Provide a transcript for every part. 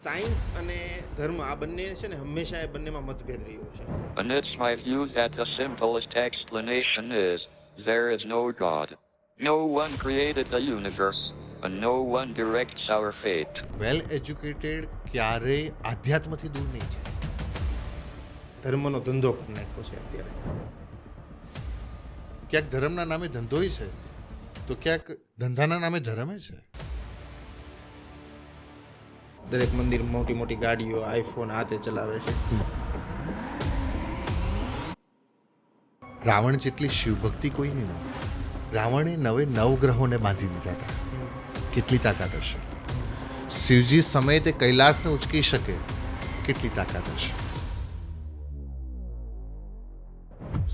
Science અને ધર્મ આ બંને છે ને હંમેશા એ બંનેમાં મતભેદ રહ્યો છે. And it's my view that the simplest explanation is, there is no God. No one created the universe, and no one directs our fate. Well educated ક્યારેય આધ્યાત્મથી દૂર નહીં છે. ધર્મનો ધંધો કરી નાખ્યો છે અત્યારે. ક્યાંક ધર્મના નામે ધંધોય છે તો ક્યાંક ધંધાના નામે ધર્મે છે. દરેક મંદિર મોટી મોટી ગાડીઓ, આઈફોન હાથે ચલાવે છે. રાવણ જેટલી શિવભક્તિ કોઈની નહોતી. રાવણે 9 ગ્રહોને બાંધી દીધા હતા. કેટલી તાકાત હશે? શિવજી સમયે તે કૈલાસને ઉચકી શકે, કેટલી તાકાત હશે?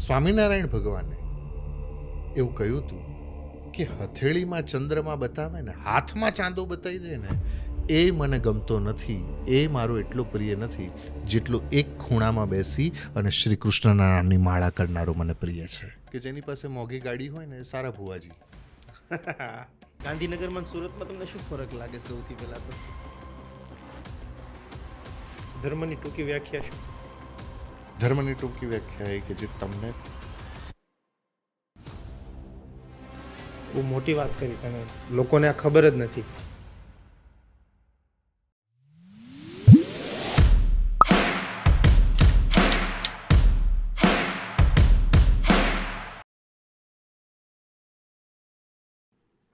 સ્વામિનારાયણ ભગવાને એવું કહ્યું હતું કે હથેળીમાં ચંદ્રમા બતાવે ને હાથમાં ચાંદો બતાવી દે ને એ મને ગમતો નથી, એ મારો એટલો પ્રિય નથી જેટલો એક ખૂણામાં બેસી અને શ્રી કૃષ્ણના નામની માળા કરનારો મને પ્રિય છે. કે જેની પાસે મોંઘી ગાડી હોય ને એ સારા ભુવાજી. ગાંધીનગરમાં અને સુરતમાં તમને શું ફરક લાગે? સૌથી પહેલા તો ધર્મની ટૂંકી વ્યાખ્યા શું? ધર્મની ટૂંકી વ્યાખ્યા એ કે જે તમને બહુ મોટી વાત કરી તમે. લોકોને આ ખબર જ નથી.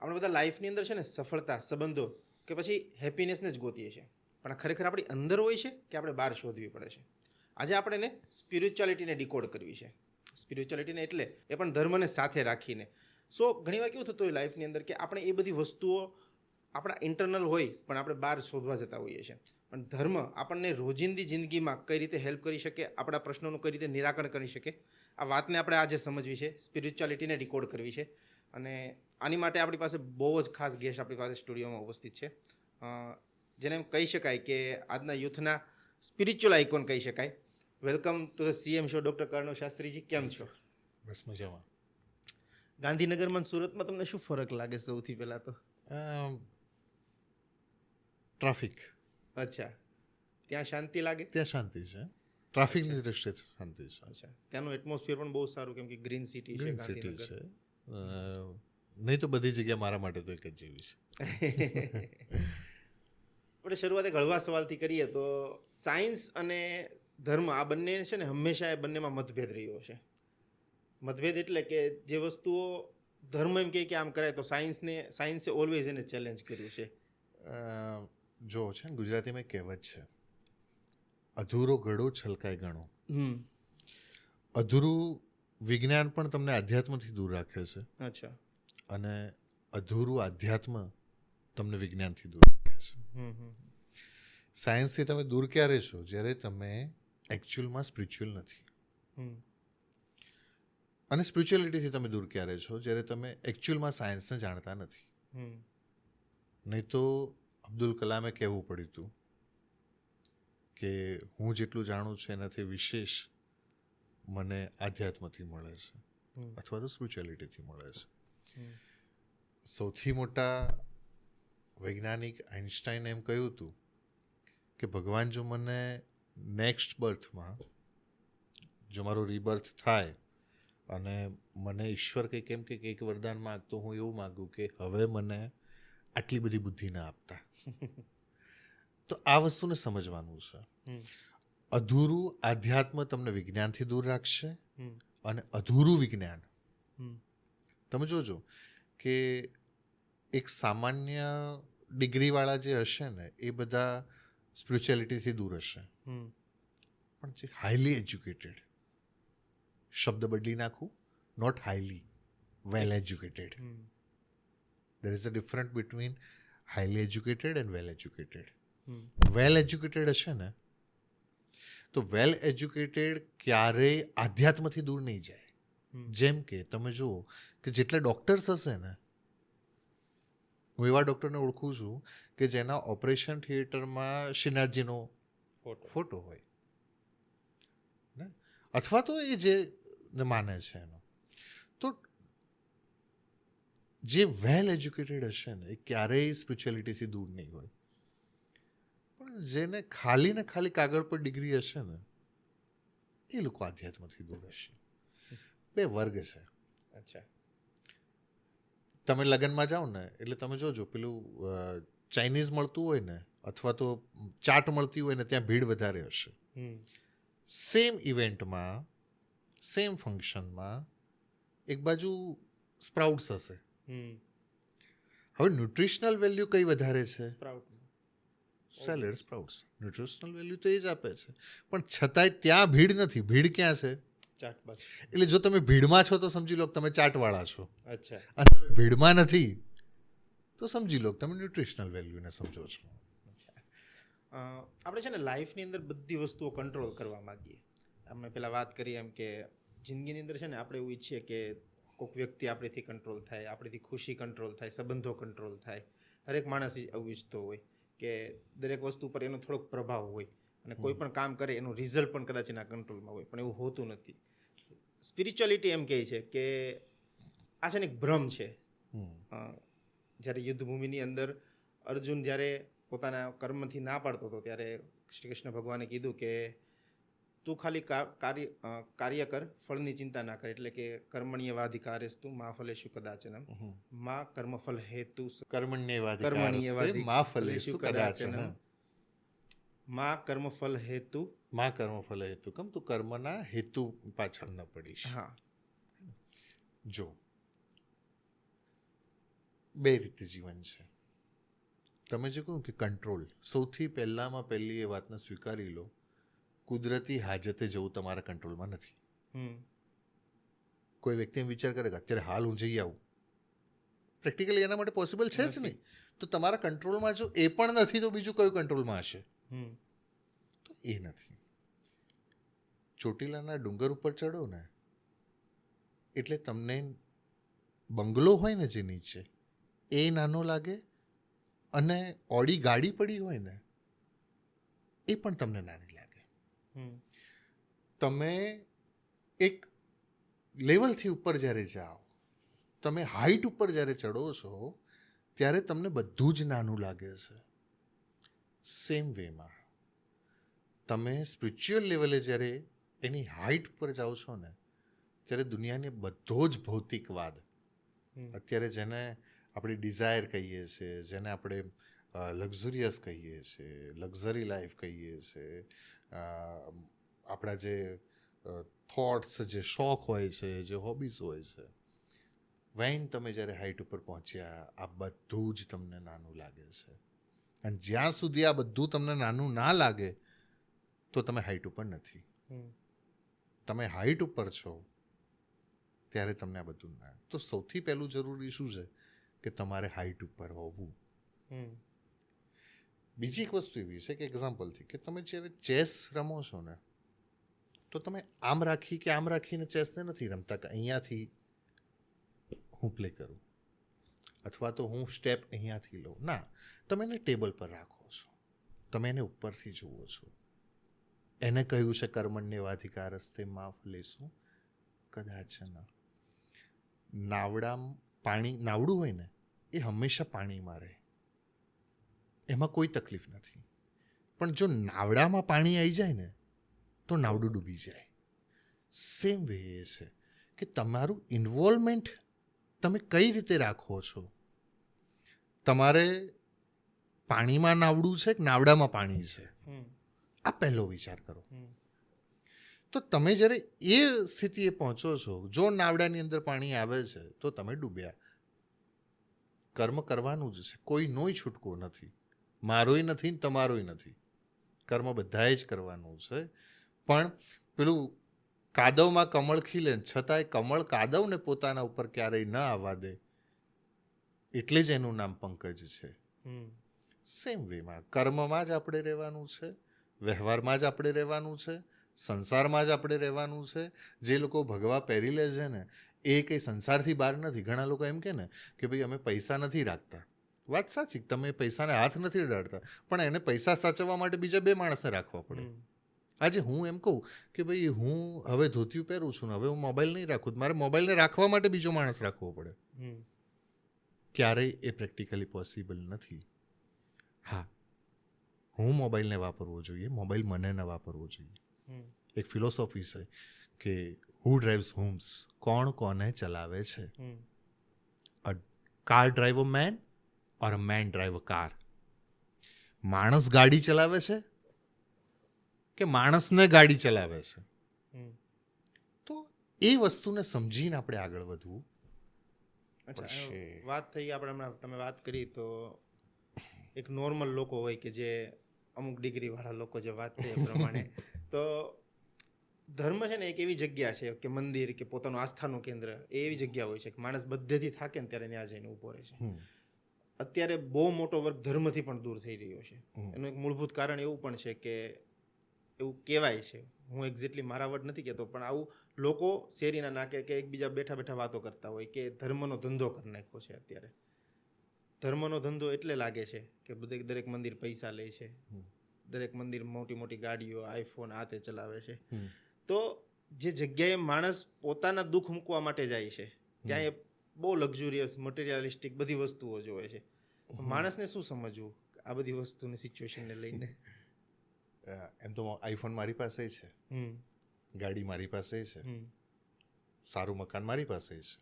આપણે બધા લાઈફની અંદર છે ને સફળતા, સંબંધો કે પછી હેપીનેસને જ ગોતીએ છીએ, પણ આ ખરેખર આપણી અંદર હોય છે કે આપણે બહાર શોધવી પડે છે. આજે આપણે એને સ્પિરિચ્યુઆલિટીને ડીકોડ કરવી છે. સ્પિરિચ્યુઆલિટીને એટલે એ પણ ધર્મને સાથે રાખીને. સો ઘણીવાર કેવું થતું હોય લાઈફની અંદર કે આપણે એ બધી વસ્તુઓ આપણા ઇન્ટરનલ હોય પણ આપણે બહાર શોધવા જતા હોઈએ છીએ. પણ ધર્મ આપણને રોજિંદી જિંદગીમાં કઈ રીતે હેલ્પ કરી શકે, આપણા પ્રશ્નોનું કઈ રીતે નિરાકરણ કરી શકે, આ વાતને આપણે આજે સમજવી છે, સ્પિરિચ્યુઆલિટીને ડીકોડ કરવી છે. અને આની માટે આપણી પાસે બહુ જ ખાસ ગેસ્ટ આપણી પાસે સ્ટુડિયોમાં ઉપસ્થિત છે, જેને એમ કહી શકાય કે આજના યુથના સ્પિરિચ્યુઅલ આઇકોન કહી શકાય. Welcome to the CM show doctor Karnav Shastriji. કેમ છો? બસ મજામાં. ગાંધીનગરમાં અને સુરતમાં તમને શું ફરક લાગે? સૌથી પહેલાં તો ટ્રાફિક. અચ્છા, ત્યાં શાંતિ લાગે? ત્યાં શાંતિ છે, ટ્રાફિકની દ્રષ્ટિએ શાંતિ છે. અચ્છા, ત્યાંનું એટમોસ્ફિયર પણ બહુ સારું, કેમ કે ગ્રીન સિટી છે, ગ્રીન સિટી ગાંધીનગર છે. નહીં તો બધી જગ્યા મારા માટે તો એક જ જેવી છે. આપણે શરૂઆત એક હળવા સવાલથી કરીએ તો સાયન્સ અને ધર્મ આ બંને છે ને હંમેશા એ બંનેમાં મતભેદ રહ્યો છે. મતભેદ એટલે કે જે વસ્તુઓ ધર્મ એમ કહે કે આમ કરાય તો સાયન્સે ઓલવેઝ એને ચેલેન્જ કર્યું છે. જો છે ને ગુજરાતીમાં એક કહેવત છે, અધૂરો ઘડો છલકાય ઘણો. અધૂરું વિજ્ઞાન પણ તમને આધ્યાત્મથી દૂર રાખે છે. અચ્છા. અને અધૂરું આધ્યાત્મ તમને વિજ્ઞાનથી દૂર રાખે છે. સાયન્સથી તમે દૂર ક્યારે છો? જ્યારે તમે એકચ્યુઅલમાં સ્પિરિચ્યુઅલ નથી. અને સ્પિરિચ્યુઅલિટીથી તમે દૂર ક્યારે છો? જ્યારે તમે એકચ્યુઅલમાં સાયન્સને જાણતા નથી. નહીં તો અબ્દુલ કલામે કહેવું પડ્યું હતું કે હું જેટલું જાણું છું એનાથી વિશેષ મને આધ્યાત્મથી મળે છે અથવા તો સ્પિરિચ્યુઅલિટીથી મળે છે. સૌથી મોટા વૈજ્ઞાનિક આઇન્સ્ટાઈને એમ કહ્યું હતું કે ભગવાન જો મને નેક્સ્ટ બર્થમાં જો મારો રીબર્થ થાય અને મને ઈશ્વર કંઈક એમ કે એક વરદાન માગ, તો હું એવું માગું કે હવે મને આટલી બધી બુદ્ધિ ના આપતા. તો આ વસ્તુને સમજવાનું છે. અધૂરું આધ્યાત્મ તમને વિજ્ઞાનથી દૂર રાખશે અને અધૂરું વિજ્ઞાન તમે જોજો કે એક સામાન્ય ડિગ્રીવાળા જે હશે ને એ બધા સ્પિરિચ્યુઅલિટીથી દૂર હશે, પણ જે હાઈલી એજ્યુકેટેડ, શબ્દ બદલી નાખું, not highly, well educated. there is a difference between highly educated and well educated. Well educated હશે ને તો વેલ એજ્યુકેટેડ ક્યારેય આધ્યાત્મથી દૂર નહીં જાય. જેમ કે તમે જુઓ કે જેટલા ડૉક્ટર્સ હશે ને, હું એવા ડૉક્ટરને ઓળખું છું કે જેના ઓપરેશન થિયેટરમાં શ્રીનાથજીનો ફોટો હોય ને, અથવા તો એ જે માને છે એનો. તો જે વેલ એજ્યુકેટેડ હશે ને એ ક્યારેય સ્પિરિચ્યુઅલિટીથી દૂર નહીં હોય. પણ પણ જેને ખાલી ને ખાલી કાગળ પર ડિગ્રી હશે ને એ લોકો આધ્યાત્મથી દૂર હશે. બે વર્ગ છે. અચ્છા. તમે લગ્નમાં જાઓ ને એટલે તમે જોજો પેલું ચાઇનીઝ મળતું હોય ને અથવા તો ચાટ મળતી હોય ને ત્યાં ભીડ વધારે હશે. સેમ ઇવેન્ટમાં સેમ ફંક્શનમાં એક બાજુ સ્પ્રાઉટ્સ હશે. હવે ન્યુટ્રિશનલ વેલ્યુ કઈ વધારે છે? Salad sprouts. ન્યુટ્રિશનલ વેલ્યુ તો એ જ આપે છે, પણ છતાંય ત્યાં ભીડ નથી. ભીડ ક્યાં છે? ચાટ. એટલે જો તમે ભીડમાં છો તો સમજી લો કે તમે ચાટવાળા છો. અચ્છા. અને તમે ભીડમાં નથી તો સમજી લો કે તમે ન્યુટ્રિશનલ વેલ્યુને સમજો છો. આપણે છે ને લાઈફની અંદર બધી વસ્તુઓ કંટ્રોલ કરવા માગીએ. અમે પહેલાં વાત કરી એમ કે જિંદગીની અંદર છે ને આપણે એવું ઈચ્છીએ કે કોઈક વ્યક્તિ આપણીથી કંટ્રોલ થાય, આપણીથી ખુશી કંટ્રોલ થાય, સંબંધો કંટ્રોલ થાય. હરેક માણસ આવું ઈચ્છતો હોય કે દરેક વસ્તુ પર એનો થોડોક પ્રભાવ હોય અને કોઈ પણ કામ કરે એનું રિઝલ્ટ પણ કદાચ એના કંટ્રોલમાં હોય, પણ એવું હોતું નથી. સ્પિરિચ્યુઆલિટી એમ કહે છે કે આ છે ને એક ભ્રમ છે. જ્યારે યુદ્ધભૂમિની અંદર અર્જુન જ્યારે પોતાના કર્મથી ના પાડતો હતો ત્યારે શ્રી કૃષ્ણ ભગવાને કીધું કે તું ખાલી કાર્ય કર, ફળની ચિંતા ના કર. એટલે કે કર્મણ્યવાધિકારેસ્તુ મા ફલેષુ કદાચનમ મા કર્મફલ હેતુ કર્મણ્યેવાધિકારસ્તે મા ફલેષુ કદાચન મા કર્મફલ હેતુ મા કર્મફલ હેતુકમ, તું કર્મના હેતુ પાછળ ન પડીશ. હા. જો બે રીતે જીવન છે. તમે જે કહ્યું કે કંટ્રોલ, સૌથી પહેલી એ વાતને સ્વીકારી લો, કુદરતી હાજતે જવું તમારા કંટ્રોલમાં નથી. કોઈ વ્યક્તિ એમ વિચાર કરે કે અત્યારે હાલ હું જઈ આવું, પ્રેક્ટિકલી એના માટે પોસિબલ છે જ નહીં. તો તમારા કંટ્રોલમાં જો એ પણ નથી તો બીજું કયું કંટ્રોલમાં હશે? તો એ નથી. ચોટીલાના ડુંગર ઉપર ચડો ને એટલે તમને બંગલો હોય ને જે નીચે એ નાનો લાગે, અને ઓડી ગાડી પડી હોય ને એ પણ તમને નાની લાગે. તમે એક લેવલથી ઉપર જ્યારે જાઓ, તમે હાઈટ ઉપર જ્યારે ચડો છો ત્યારે તમને બધું જ નાનું લાગે છે. સેમ વેમાં તમે સ્પિરિચ્યુઅલ લેવલે જ્યારે એની હાઈટ પર જાઓ છો ને ત્યારે દુનિયાને બધો જ ભૌતિકવાદ, અત્યારે જેને આપણે ડિઝાયર કહીએ છીએ, જેને આપણે લક્ઝુરિયસ કહીએ છીએ, લક્ઝરી લાઈફ કહીએ છીએ, આપણા જે થોટ્સ, જે શોખ હોય છે, જે હોબીઝ હોય છે, વેન તમે જ્યારે હાઈટ ઉપર પહોંચ્યા આ બધું જ તમને નાનું લાગે છે. અને જ્યાં સુધી આ બધું તમને નાનું ના લાગે તો તમે હાઈટ ઉપર નથી. તમે હાઈટ ઉપર છો ત્યારે તમને આ બધું ના. તો સૌથી પહેલું જરૂરી શું છે કે તમારે હાઈટ ઉપર હોવું. બીજી એક વસ્તુ એવી છે કે એક્ઝામ્પલથી કે તમે જ્યારે ચેસ રમો છો ને તો તમે આમ રાખી કે આમ રાખીને ચેસને નથી રમતા કે અહીંયાથી હું પ્લે કરું અથવા તો હું સ્ટેપ અહીંયાથી લઉં. ના, તમે એને ટેબલ પર રાખો છો, તમે એને ઉપરથી જુઓ છો. એને કહ્યું છે કર્મણ્યેવાધિકારસ્તે મા ફલેષુ કદાચન. નાવડું હોય ને એ હંમેશા પાણીમાં રહે, એમાં કોઈ તકલીફ નથી. પણ જો નાવડામાં પાણી આવી જાય ને તો નાવડું ડૂબી જાય. સેમ વે એ છે કે તમારું ઇન્વોલ્વમેન્ટ તમે કઈ રીતે રાખો છો. તમારે પાણીમાં નાવડું છે કે નાવડામાં પાણી છે, આ પહેલો વિચાર કરો. તો તમે જ્યારે એ સ્થિતિએ પહોંચો છો, જો નાવડાની અંદર પાણી આવે છે તો તમે ડૂબ્યા. કર્મ કરવાનું જ છે, કોઈનો છૂટકો નથી, મારોય નથી ને તમારોય નથી. કર્મ બધાએ જ કરવાનું છે. પણ પેલું કાદવમાં કમળ ખીલે છતાંય કમળ કાદવને પોતાના ઉપર ક્યારેય ન આવવા દે, એટલે જ એનું નામ પંકજ છે. સેમ વેમાં કર્મમાં જ આપણે રહેવાનું છે, વ્યવહારમાં જ આપણે રહેવાનું છે, સંસારમાં જ આપણે રહેવાનું છે. જે લોકો ભગવા પહેરી લે છે ને એ કંઈ સંસારથી બહાર નથી. ઘણા લોકો એમ કહે ને કે ભાઈ અમે પૈસા નથી રાખતા. વાત સાચી, તમે પૈસાને હાથ નથી અડાડતા, પણ એને પૈસા સાચવવા માટે બીજા બે માણસને રાખવા પડે. આજે હું એમ કહું કે ભાઈ હું હવે ધોતિયું પહેરું છું ને હવે હું મોબાઈલ નહીં રાખું, મારે મોબાઈલને રાખવા માટે બીજો માણસ રાખવો પડે. ક્યારેય એ પ્રેક્ટિકલી પોસિબલ નથી. હા, હું મોબાઈલને વાપરવો જોઈએ, મોબાઈલ મને ન વાપરવો જોઈએ. એક ફિલોસોફી છે કે હુ ડ્રાઈવ્સ હોમ્સ, કોણ કોને ચલાવે છે. A car drive a man or a man drive a car. માણસ ગાડી ચલાવે છે કે માણસને ગાડી ચલાવે છે. તો એ વસ્તુને સમજીને આપણે આગળ વધવું અચ્છા, પડશે. વાત થઈ આપણે હમણાં તમે વાત કરી તો એક નોર્મલ લોકો હોય કે જે અમુક ડિગ્રીવાળા લોકો જે વાત થઈ એ પ્રમાણે તો ધર્મ છે ને એક એવી જગ્યા છે કે મંદિર કે પોતાનું આસ્થાનું કેન્દ્ર એ એવી જગ્યા હોય છે કે માણસ બધેથી થાકે ને ત્યારે ત્યાં જઈને ઊભો રહે છે. અત્યારે બહુ મોટો વર્ગ ધર્મથી પણ દૂર થઈ રહ્યો છે. એનું એક મૂળભૂત કારણ એવું પણ છે કે એવું કહેવાય છે, હું એક્ઝેક્ટલી મારા વર્ડ નથી કહેતો, પણ આવું લોકો શેરીના નાકે કે એકબીજા બેઠા બેઠા વાતો કરતા હોય કે ધર્મનો ધંધો કરી નાખ્યો છે અત્યારે. ધર્મનો ધંધો એટલે લાગે છે કે દરેક મંદિર પૈસા લે છે, દરેક મંદિર મોટી મોટી ગાડીઓ, આઈફોન આ તે ચલાવે છે. તો જે જગ્યાએ માણસ પોતાના દુઃખ મૂકવા માટે જાય છે ત્યાં એ બહુ લક્ઝુરિયસ મટીરિયાલિસ્ટિક બધી વસ્તુઓ જોવે છે. માણસને શું સમજવું આ બધી વસ્તુની સિચ્યુએશનને લઈને? એમ તો આઈફોન મારી પાસે છે, ગાડી મારી પાસે છે, સારું મકાન મારી પાસે છે.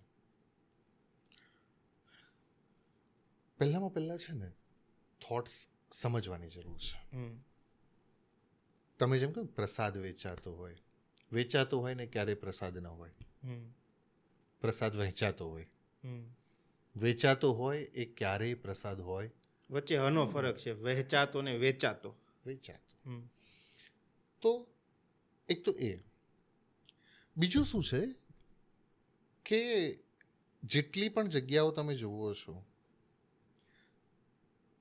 પહેલામાં પહેલાં છે ને થોટ્સ સમજવાની જરૂર છે. તમે જેમ કહ્યું પ્રસાદ વેચાતો હોય ને ક્યારેય પ્રસાદ ન હોય. પ્રસાદ વહેંચાતો હોય, વેચાતો હોય એ ક્યારેય પ્રસાદ હોય. વચ્ચે હનો ફરક છે, વહેંચાતો ને વેચાતો. તો એક તો એ. બીજું શું છે કે જેટલી પણ જગ્યાઓ તમે જુઓ છો,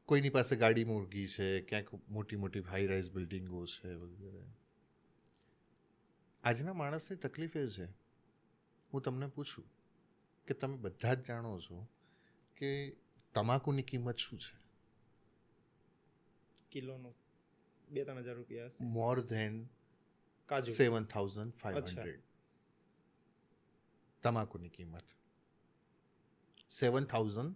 કોઈની પાસે ગાડી મોંઘી છે, ક્યાંક મોટી મોટી હાઈ રાઇઝ બિલ્ડિંગો છે વગેરે. આજના માણસની તકલીફ એ છે, હું તમને પૂછું કે તમે બધા જ જાણો છો કે તમાકુની કિંમત શું છે? કિલોનો 2-3 હજાર રૂપિયા હશે. મોર ધેન કાજુ 7,500. તમાકુની કિંમત 7,500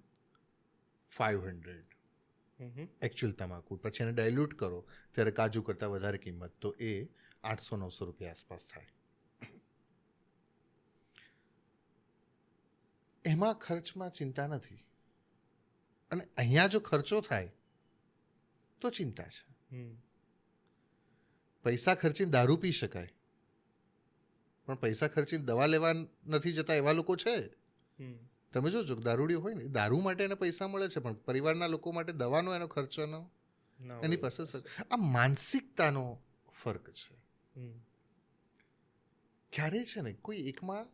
એકચ્યુઅલ તમાકુ. પછી એને ડાયલ્યુટ કરો ત્યારે કાજુ કરતાં વધારે કિંમત, તો એ 800-900 રૂપિયા આસપાસ થાય. એમાં ખર્ચમાં ચિંતા નથી, અને અહીંયા જો ખર્ચો થાય તો ચિંતા છે. પૈસા ખર્ચીને દારૂ પી શકાય, પણ પૈસા ખર્ચીને દવા લેવા નથી જતા એવા લોકો છે. તમે જોજો દારૂડિયો હોય ને, દારૂ માટે એને પૈસા મળે છે, પણ પરિવારના લોકો માટે દવાનો એનો ખર્ચોનો એની પાસે. આ માનસિકતાનો ફર્ક છે. ક્યારે છે ને કોઈ એકમાં,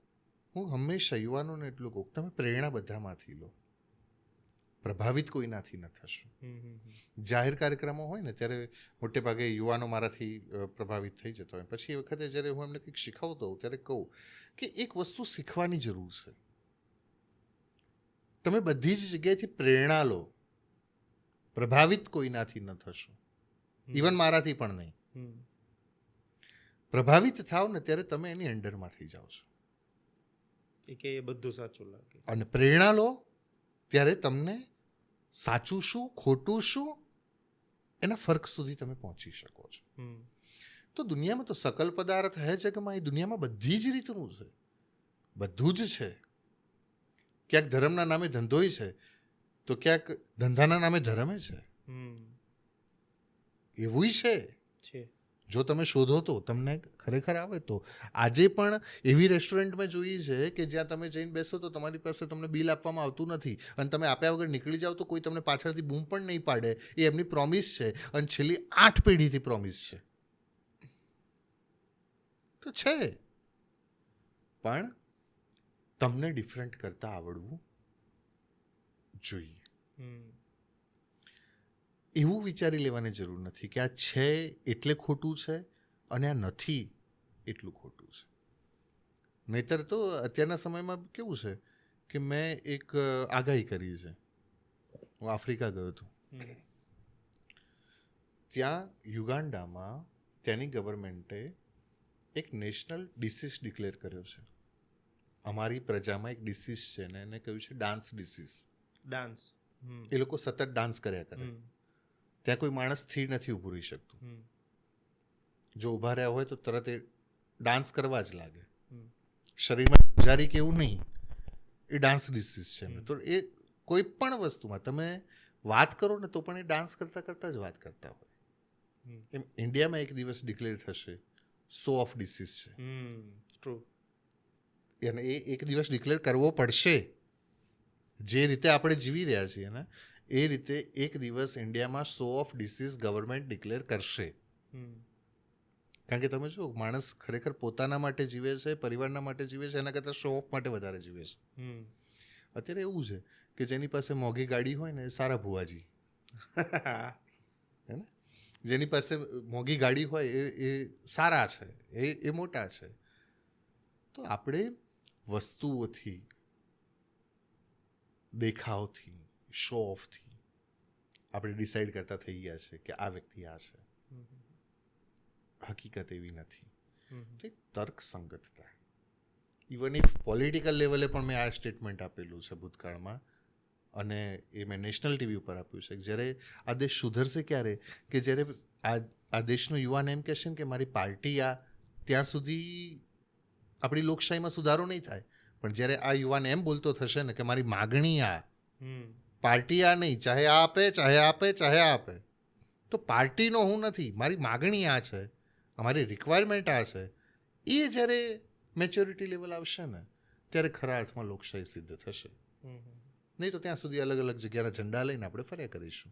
હું હંમેશા યુવાનોને એટલું કહું, તમે પ્રેરણા બધામાંથી લો, પ્રભાવિત કોઈનાથી ન થશો. જાહેર કાર્યક્રમો હોય ને ત્યારે મોટે ભાગે યુવાનો મારાથી પ્રભાવિત થઈ જતો હોય. પછી એ વખતે જ્યારે હું એમને કંઈક શીખવતો હોઉં ત્યારે કહું કે એક વસ્તુ શીખવાની જરૂર છે. તમે બધી જ જગ્યાએથી પ્રેરણા લો, પ્રભાવિત કોઈનાથી ન થશો, ઇવન મારાથી પણ નહીં. પ્રભાવિત થાવ ને ત્યારે તમે એની અંડરમાં થઈ જાઓ છો, કે એ બધું સાચું લાગે. અને પ્રેરણા લો ત્યારે તમને સાચું શું ખોટું શું એના ફર્ક સુધી તમે પહોંચી શકો છો. તો દુનિયામાં તો સકલ પદાર્થ હે જગમાં, એ દુનિયામાં બધી જ રીતનું છે, બધું જ છે. ક્યાંક ધર્મના નામે ધંધોય છે, તો ક્યાંક ધંધાના નામે ધર્મે છે. એવું છે. જો તમે શોધો તો તમને ખરેખર આવે તો. આજે પણ એવી રેસ્ટોરન્ટ મેં જોઈ છે કે જ્યાં તમે જઈને બેસો તો તમારી પાસે તમને બિલ આપવામાં આવતું નથી, અને તમે આપ્યા વગર નીકળી જાઓ તો કોઈ તમને પાછળથી બૂમ પણ નહીં પાડે. એ એમની પ્રોમિસ છે, અને છેલ્લી 8 પેઢીથી પ્રોમિસ છે. તો છે, પણ તમને ડિફરન્ટ કરતા આવડવું જોઈએ. એવું વિચારી લેવાની જરૂર નથી કે આ છે એટલે ખોટું છે અને આ નથી એટલું ખોટું છે. નહીતર તો અત્યારના સમયમાં કેવું છે કે મેં એક આગાહી કરી છે. હું આફ્રિકા ગયો હતો, ત્યાં યુગાન્ડામાં ત્યાંની ગવર્મેન્ટે એક નેશનલ ડિસીઝ ડિક્લેર કર્યો છે. અમારી પ્રજામાં એક ડિસીઝ છે ને એને કહ્યું છે ડાન્સ ડિસીઝ. ડાન્સ, એ લોકો સતત ડાન્સ કર્યા કરે. ત્યાં કોઈ માણસ સ્થિર નથી ઊભું રહી શકતું. જો ઊભા રહ્યા હોય તો તરત એ ડાન્સ કરવા જ લાગે. શરીરમાં જારી કે એવું નહીં, એ ડાન્સ ડિસીઝ છે. તો એ કોઈ પણ વસ્તુમાં તમે વાત કરો ને તો પણ એ ડાન્સ કરતાં કરતાં જ વાત કરતા હોય. એમ ઇન્ડિયામાં એક દિવસ ડિક્લેર થશે સો ઓફ ડિસીઝ છે. ટ્રુ. અને એ એક દિવસ ડિક્લેર કરવો પડશે. જે રીતે આપણે જીવી રહ્યા છીએ ને એ રીતે એક દિવસ ઇન્ડિયામાં સો ઓફ ડિસીઝ ગવર્મેન્ટ ડિક્લેર કરશે. કારણ કે તમે જો માણસ ખરેખર પોતાના માટે જીવે છે, પરિવારના માટે જીવે છે, એના કરતાં શો ઓફ માટે વધારે જીવે છે. અત્યારે એવું છે કે જેની પાસે મોંઘી ગાડી હોય ને એ સારા ભુવાજી, હે ને? જેની પાસે મોંઘી ગાડી હોય એ સારા છે, એ મોટા છે. તો આપણે વસ્તુઓથી, દેખાવથી, શો ઓફથી આપણે ડિસાઈડ કરતા થઈ ગયા છે કે આ વ્યક્તિ આ છે. હકીકત એવી નથી. તો તર્કસંગતતા. ઇવન ઇફ પોલિટિકલ લેવલે પણ મેં આ સ્ટેટમેન્ટ આપેલું છે ભૂતકાળમાં, અને એ મેં નેશનલ ટીવી ઉપર આપ્યું છે. જ્યારે આ દેશ સુધરશે ક્યારે? કે જ્યારે આ દેશનો યુવાન એમ કહેશે ને કે મારી પાર્ટી આ, ત્યાં સુધી આપણી લોકશાહીમાં સુધારો નહીં થાય. પણ જ્યારે આ યુવાન એમ બોલતો થશે ને કે મારી માગણી આ, પાર્ટી આ નહીં, ચાહે આ આપે, ચાહે આપે, ચાહે આપે, તો પાર્ટીનો હું નથી, મારી માગણી આ છે, અમારી રિક્વાયરમેન્ટ આ છે, એ જ્યારે મેચ્યોરિટી લેવલ આવશે ને ત્યારે ખરા અર્થમાં લોકશાહી સિદ્ધ થશે. નહીં તો ત્યાં સુધી અલગ અલગ જગ્યાના ઝંડા લઈને આપણે ફર્યા કરીશું.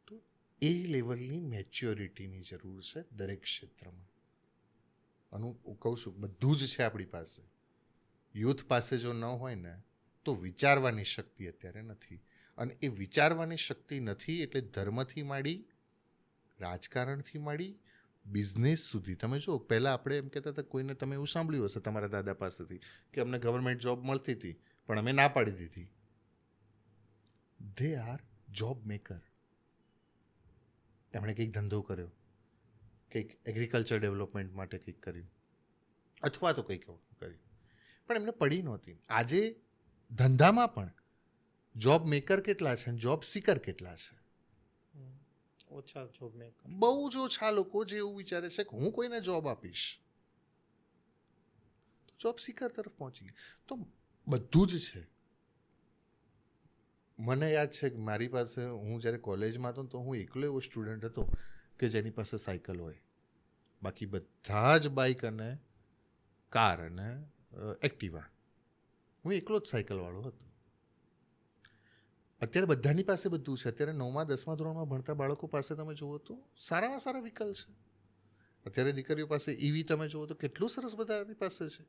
તો એ લેવલની મેચ્યોરિટીની જરૂર છે દરેક ક્ષેત્રમાં. અને હું કહું છું બધું જ છે આપણી પાસે. યુથ પાસે જો ન હોય ને તો વિચારવાની શક્તિ અત્યારે નથી. અને એ વિચારવાની શક્તિ નથી એટલે ધર્મથી માંડી, રાજકારણથી માંડી, બિઝનેસ સુધી. તમે જો પહેલાં આપણે એમ કહેતા હતા, કોઈને તમે એવું સાંભળ્યું હશે તમારા દાદા પાસેથી કે અમને ગવર્મેન્ટ જોબ મળતી હતી પણ અમે ના પાડી દીધી. They are job maker. એમણે કંઈક ધંધો કર્યો, કંઈક એગ્રીકલ્ચર ડેવલપમેન્ટ માટે કંઈક કર્યું, અથવા તો કંઈક કર્યું, પણ એમને પડી નહોતી. આજે ધંધામાં પણ જોબ મેકર કેટલા છે અને જોબ સીકર કેટલા છે? ઓછા જોબ મેકર. બહુ જ ઓછા લોકો જે એવું વિચારે છે કે હું કોઈને જોબ આપીશ. જોબ સીકર તરફ પહોંચી ગઈ. તો બધું જ છે. મને યાદ છે કે મારી પાસે, હું જ્યારે કોલેજમાં હતો તો હું એકલો એવો સ્ટુડન્ટ હતો કે જેની પાસે સાયકલ હોય. બાકી બધા જ બાઇક અને કાર અને એક્ટિવા. હું એકલો જ સાયકલવાળો હતો. અત્યારે બધાની પાસે બધું છે. અત્યારે 9મા 10મા ધોરણમાં ભણતા બાળકો પાસે તમે જુઓ તો સારામાં સારા વ્હીકલ છે. અત્યારે દીકરીઓ પાસે ઈવી તમે જુઓ તો કેટલું સરસ બધાની પાસે છે.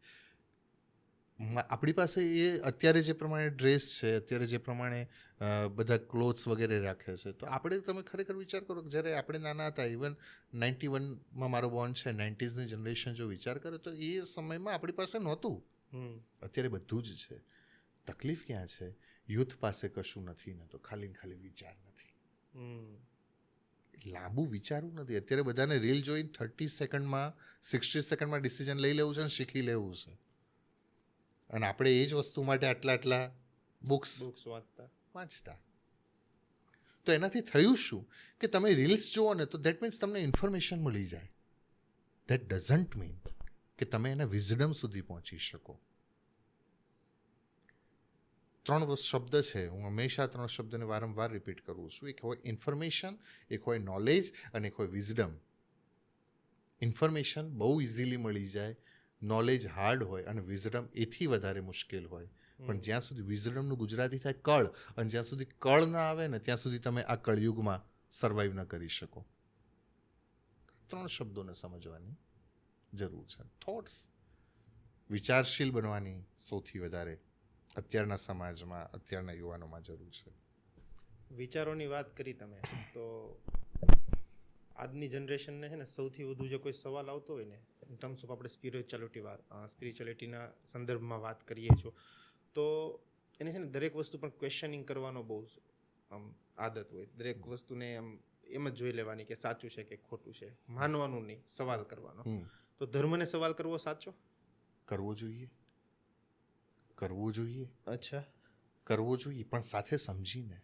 આપણી પાસે એ અત્યારે જે પ્રમાણે ડ્રેસ છે, અત્યારે જે પ્રમાણે બધા ક્લોથ્સ વગેરે રાખે છે, તો આપણે તમે ખરેખર વિચાર કરો કે જ્યારે આપણે નાના હતા, ઇવન 91માં મારો બોર્ન છે, 90sની જનરેશન જો વિચાર કરે તો એ સમયમાં આપણી પાસે નહોતું. અત્યારે બધું જ છે. તકલીફ ક્યાં છે? યુથ પાસે કશું નથી ને તો ખાલી ને ખાલી વિચાર નથી. લાંબુ વિચારવું નથી. અત્યારે બધાને રીલ જોઈને 30 સેકન્ડમાં 60 સેકન્ડમાં ડિસિઝન લઈ લેવું છે અને શીખી લેવું છે. અને આપણે એ જ વસ્તુ માટે આટલા બુક્સ વાંચતા. તો એનાથી થયું શું કે તમે રીલ્સ જુઓ ને તો દેટ મીન્સ તમને ઇન્ફોર્મેશન મળી જાય. દેટ ડઝન્ટ મીન કે તમે એના વિઝડમ સુધી પહોંચી શકો. 3 શબ્દ છે, હું હંમેશા 3 શબ્દને વારંવાર રિપીટ કરું છું. એક હોય ઇન્ફોર્મેશન, એક હોય નોલેજ અને એક હોય વિઝડમ. ઇન્ફોર્મેશન બહુ ઇઝીલી મળી જાય, નોલેજ હાર્ડ હોય અને વિઝડમ એથી વધારે મુશ્કેલ હોય. પણ જ્યાં સુધી વિઝડમનું ગુજરાતી થાય કળ, અને જ્યાં સુધી કળ ના આવે ને ત્યાં સુધી તમે આ કળયુગમાં સર્વાઈવ ન કરી શકો. 3 શબ્દોને સમજવાની જરૂર છે. થોટ્સ, વિચારશીલ બનવાની સૌથી વધારે અત્યારના સમાજમાં, અત્યારના યુવાનોમાં જરૂર છે. વિચારોની વાત કરી તમે, તો આજની જનરેશનને છે ને સૌથી વધુ જો કોઈ સવાલ આવતો હોય ને ઇન ટર્મ્સ ઓફ આપણે સ્પિરિચ્યુઆલિટીના સંદર્ભમાં વાત કરીએ છો, તો એને છે ને દરેક વસ્તુ પણ ક્વેશ્ચનિંગ કરવાનો બહુ આદત હોય. દરેક વસ્તુને એમ જ જોઈ લેવાની કે સાચું છે કે ખોટું છે, માનવાનું નહીં, સવાલ કરવાનો. તો ધર્મને સવાલ કરવો સાચો? કરવો જોઈએ. કરવો જોઈએ. અચ્છા. કરવો જોઈએ, પણ સાથે સમજીને.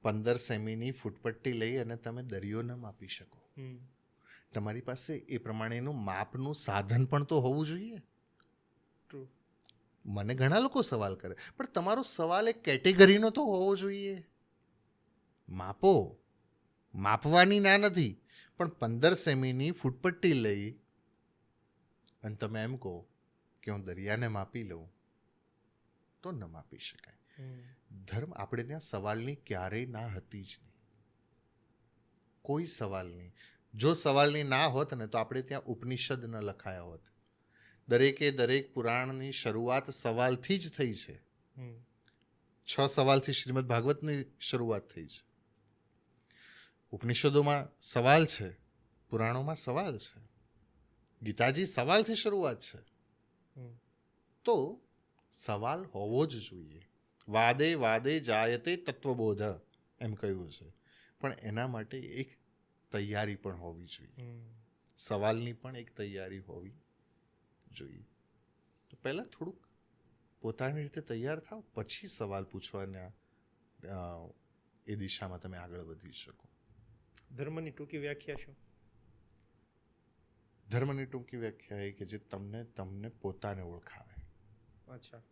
15 સેમીની ફૂટપટ્ટી લઈ અને તમે દરિયો ન માપી શકો. તમારી પાસે એ પ્રમાણેનું માપનું સાધન પણ તો હોવું જોઈએ. ટ્રુ. મને ઘણા લોકો સવાલ કરે, પણ તમારો સવાલ એક કેટેગરીનો તો હોવો જોઈએ. માપો, માપવાની ના નથી, પણ 15 સેમીની ફૂટપટ્ટી લઈ અને તમે એમ કહો કે હું દરિયાને માપી લઉં, તો ન માપી શકાય. ધર્મ આપણે ત્યાં સવાલની ક્યારેય ના હતી જ નહીં. કોઈ સવાલ નહીં. જો સવાલની ના હોત ને તો આપણે ત્યાં ઉપનિષદ ન લખાયા હોત. દરેકે દરેક પુરાણની શરૂઆત સવાલથી જ થઈ છે. 6 સવાલથી શ્રીમદ ભાગવતની શરૂઆત થઈ છે. ઉપનિષદોમાં સવાલ છે, પુરાણોમાં સવાલ છે, ગીતાજી સવાલથી શરૂઆત છે. તો સવાલ હોવો જ જોઈએ. વાદે વાદે જાયતે તત્વબોધ એમ કહ્યું છે, પણ એના માટે એક તૈયારી પણ હોવી જોઈએ. સવાલની પણ એક તૈયારી હોવી જોઈએ. તો પહેલાં થોડુંક પોતાની રીતે તૈયાર થાવ, પછી સવાલ પૂછવાના એ દિશામાં તમે આગળ વધી શકો. ધર્મની ટૂંકી વ્યાખ્યા શું? ધર્મની ટૂંકી વ્યાખ્યા એ કે જે તમને પોતાને ઓળખાવે. અચ્છા.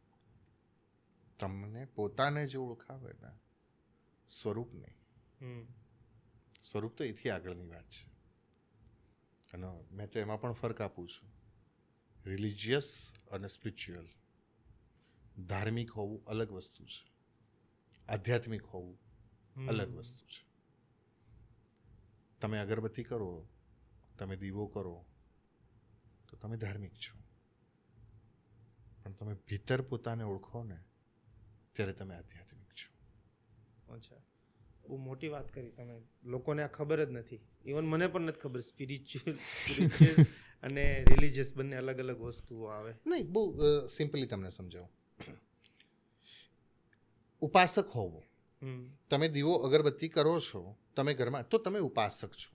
તમને પોતાને જે ઓળખાવે ને, સ્વરૂપ નહીં. સ્વરૂપ તો એથી આગળની વાત છે. અને મેં તો એમાં પણ ફરક આપું છું. રિલિજિયસ અને સ્પિરિચ્યુઅલ. ધાર્મિક હોવું અલગ વસ્તુ છે, આધ્યાત્મિક હોવું અલગ વસ્તુ છે. તમે અગરબત્તી કરો, તમે દીવો કરો, તો તમે ધાર્મિક છો. પણ તમે ભીતર પોતાને ઓળખો ને, ત્યારે તમે આધ્યાત્મિક છો. અચ્છા, બહુ મોટી વાત કરી તમે. લોકોને આ ખબર જ નથી. ઇવન મને પણ નથી ખબર સ્પિરિચ્યુઅલ અને રિલિજિયસ બંને અલગ અલગ વસ્તુઓ આવે. નહીં, બહુ સિમ્પલી તમને સમજાવું. ઉપાસક હોવો. તમે દીવો અગરબત્તી કરો છો, તમે ઘરમાં, તો તમે ઉપાસક છો.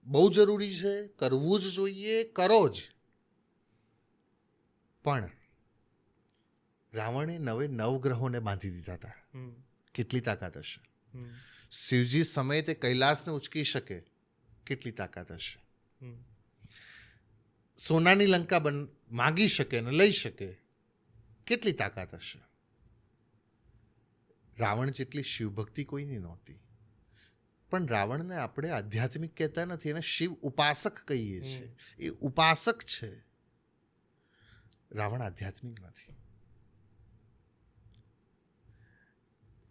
બહુ જરૂરી છે, કરવું જ જોઈએ, કરો જ. પણ રાવણે 9 ગ્રહોને બાંધી દીધા હતા. કેટલી તાકાત હશે? શિવજી સમયે તે કૈલાસને ઉચકી શકે, કેટલી તાકાત હશે? સોનાની લંકા માગી શકે ને લઈ શકે, કેટલી તાકાત હશે? રાવણ જેટલી શિવભક્તિ કોઈની નહોતી. પણ રાવણને આપણે આધ્યાત્મિક કહેતા નથી, એને શિવ ઉપાસક કહીએ છીએ. એ ઉપાસક છે. રાવણ આધ્યાત્મિક નથી.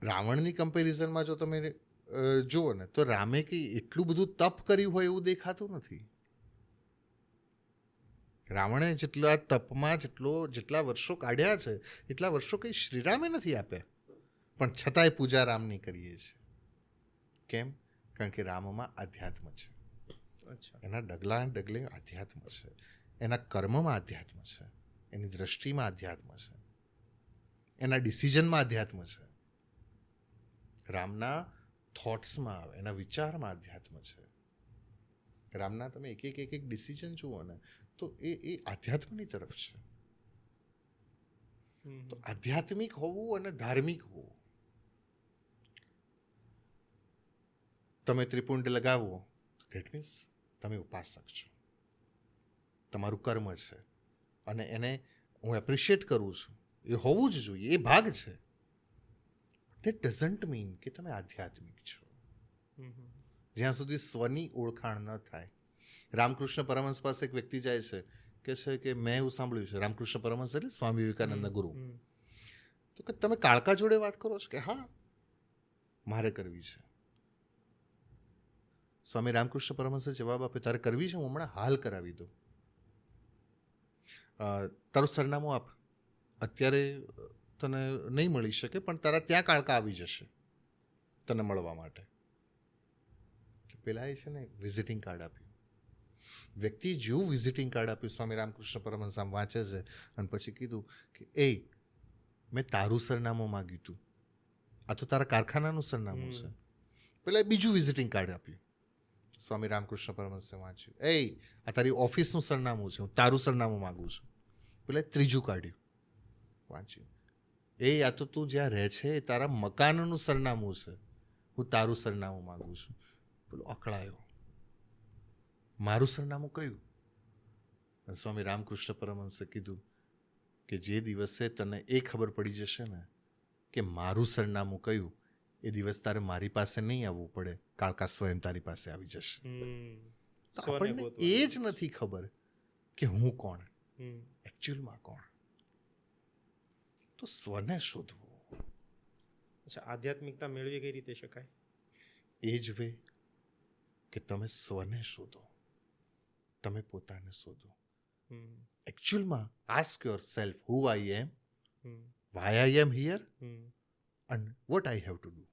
રાવણની કમ્પેરિઝનમાં જો તમે જુઓ ને, તો રામે કંઈ એટલું બધું તપ કર્યું હોય એવું દેખાતું નથી. રાવણે જેટલા તપમાં જેટલા વર્ષો કાઢ્યા છે, એટલા વર્ષો કંઈ શ્રીરામે નથી આપ્યા. પણ છતાંય પૂજા રામની કરીએ છીએ. કેમ? કારણ કે રામમાં આધ્યાત્મ છે. એના ડગલે આધ્યાત્મ છે. એના કર્મમાં આધ્યાત્મ છે. એની દ્રષ્ટિમાં આધ્યાત્મ છે. એના ડિસિઝનમાં આધ્યાત્મ છે. રામના થોટ્સમાં, એના વિચારમાં આધ્યાત્મ છે. રામના તમે એક ડિસિઝન જુઓ ને, તો એ આધ્યાત્મની તરફ છે. તો આધ્યાત્મિક હોવું અને ધાર્મિક હોવું. તમે ત્રિપુંડ લગાવો, ધેટ મીન્સ તમે ઉપાસક છો. તમારું કર્મ છે, અને એને હું એપ્રિશિએટ કરું છું. એ હોવું જ જોઈએ, એ ભાગ છે. ધેટ ડઝન્ટ મીન કે તમે આધ્યાત્મિક છો. જ્યાં સુધી સ્વની ઓળખાણ ન થાય. રામકૃષ્ણ પરમહંસ પાસે એક વ્યક્તિ જાય છે, કે છે કે મેં એવું સાંભળ્યું છે, રામકૃષ્ણ પરમહંસ એટલે સ્વામી વિવેકાનંદના ગુરુ, તો કે તમે કાળકા જોડે વાત કરો છો? કે હા, મારે કરવી છે. સ્વામી રામકૃષ્ણ પરમહંસે જવાબ આપ્યો, તારે કરવી છે? હું હમણાં હાલ કરાવી દઉં. તારું સરનામું આપ, અત્યારે તને નહીં મળી શકે, પણ તારા ત્યાં કાળકા આવી જશે તને મળવા માટે. પેલા એ છે ને વિઝિટિંગ કાર્ડ આપ્યું. વ્યક્તિ જેવું વિઝિટિંગ કાર્ડ આપ્યું, સ્વામી રામકૃષ્ણ પરમહંસ આમ વાંચે છે, અને પછી કીધું કે મેં તારું સરનામું માગ્યું હતું, આ તો તારા કારખાનાનું સરનામું છે. પેલા બીજું વિઝિટિંગ કાર્ડ આપ્યું. સ્વામી રામકૃષ્ણ પરમહંસે વાંચ્યું, આ તારી ઓફિસનું સરનામું છે, હું તારું સરનામું માગું છું. પેલા ત્રીજું કાઢ્યું, વાંચ્યું, આ તો તું જ્યાં રહે છે એ તારા મકાનનું સરનામું છે, હું તારું સરનામું માગું છું. પેલો અકળાયો, મારું સરનામું કયું? અને સ્વામી રામકૃષ્ણ પરમહંસે કીધું કે જે દિવસે તને એ ખબર પડી જશે ને કે મારું સરનામું કયું, એ દિવસ તારે મારી પાસે નહીં આવવું પડે, કાળકા સ્વયં તારી પાસે આવી જશે. તો આપણને એ જ નથી ખબર કે હું કોણ, એકચ્યુઅલમાં કોણ. તો સ્વને શોધવું. અચ્છા, આધ્યાત્મિકતા મેળવી કઈ રીતે શકાય? એ જ વે કે તમે સ્વને શોધો, તમે પોતાને શોધો. એકચ્યુઅલમાં ask yourself who I am, why I am here and what I have to do.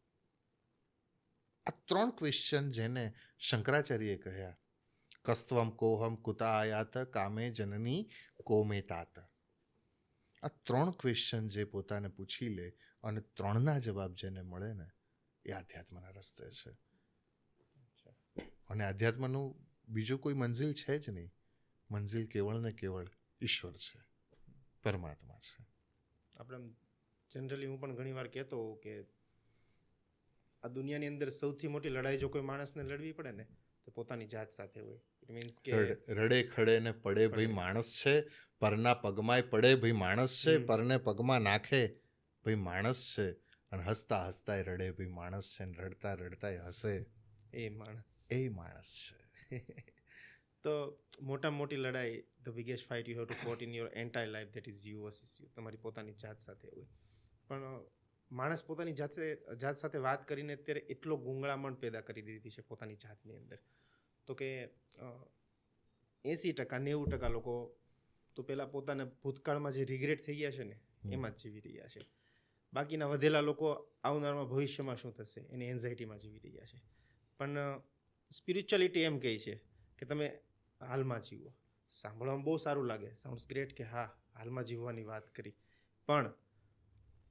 આ 3 ક્વેશ્ચન જેને શંકરાચાર્યએ કહ્યા, કસ્ત્વમ કોહમ કુતા આયાત કામે જનની કોમે તાત. આ 3 ક્વેશ્ચન જે પોતાને પૂછી લે અને 3ના જવાબ જેને મળે ને, એ આધ્યાત્મના રસ્તે છે. અને આધ્યાત્મનું બીજું કોઈ મંજિલ છે જ નહીં. મંજિલ કેવળ ને કેવળ ઈશ્વર છે, પરમાત્મા છે. આપણે જનરલી હું પણ ઘણી વાર કહેતો હોઉં કે આ દુનિયાની અંદર સૌથી મોટી લડાઈ જો કોઈ માણસને લડવી પડે ને તો પોતાની જાત સાથે હોય. ઇટ મીન્સ કે રડે ખડે ને પડે ભાઈ માણસ છે, પરના પગમાંય પડે ભાઈ માણસ છે, પરને પગમાં નાખે ભાઈ માણસ છે, અને હસતા હસતાય રડે ભાઈ માણસ છે, ને રડતા રડતાય હસે એ માણસ છે. તો મોટામાં મોટી લડાઈ, the biggest fight you have to fought in your entire life, that is you versus you. તમારી પોતાની જાત સાથે હોય. પણ માણસ પોતાની જાત સાથે વાત કરીને અત્યારે એટલો ગુંગળામણ પેદા કરી દીધી છે પોતાની જાતની અંદર, તો કે 80%-90% લોકો તો પહેલાં પોતાના ભૂતકાળમાં જે રિગ્રેટ થઈ ગયા છે ને એમાં જ જીવી રહ્યા છે. બાકીના વધેલા લોકો આવનારમાં ભવિષ્યમાં શું થશે એની એન્ઝાઇટીમાં જીવી રહ્યા છે. પણ સ્પિરિચ્યુઅલિટી એમ કહે છે કે તમે હાલમાં જીવો. સાંભળવામાં બહુ સારું લાગે, સાઉન્ડ્સ ગ્રેટ કે હા હાલમાં જીવવાની વાત કરી, પણ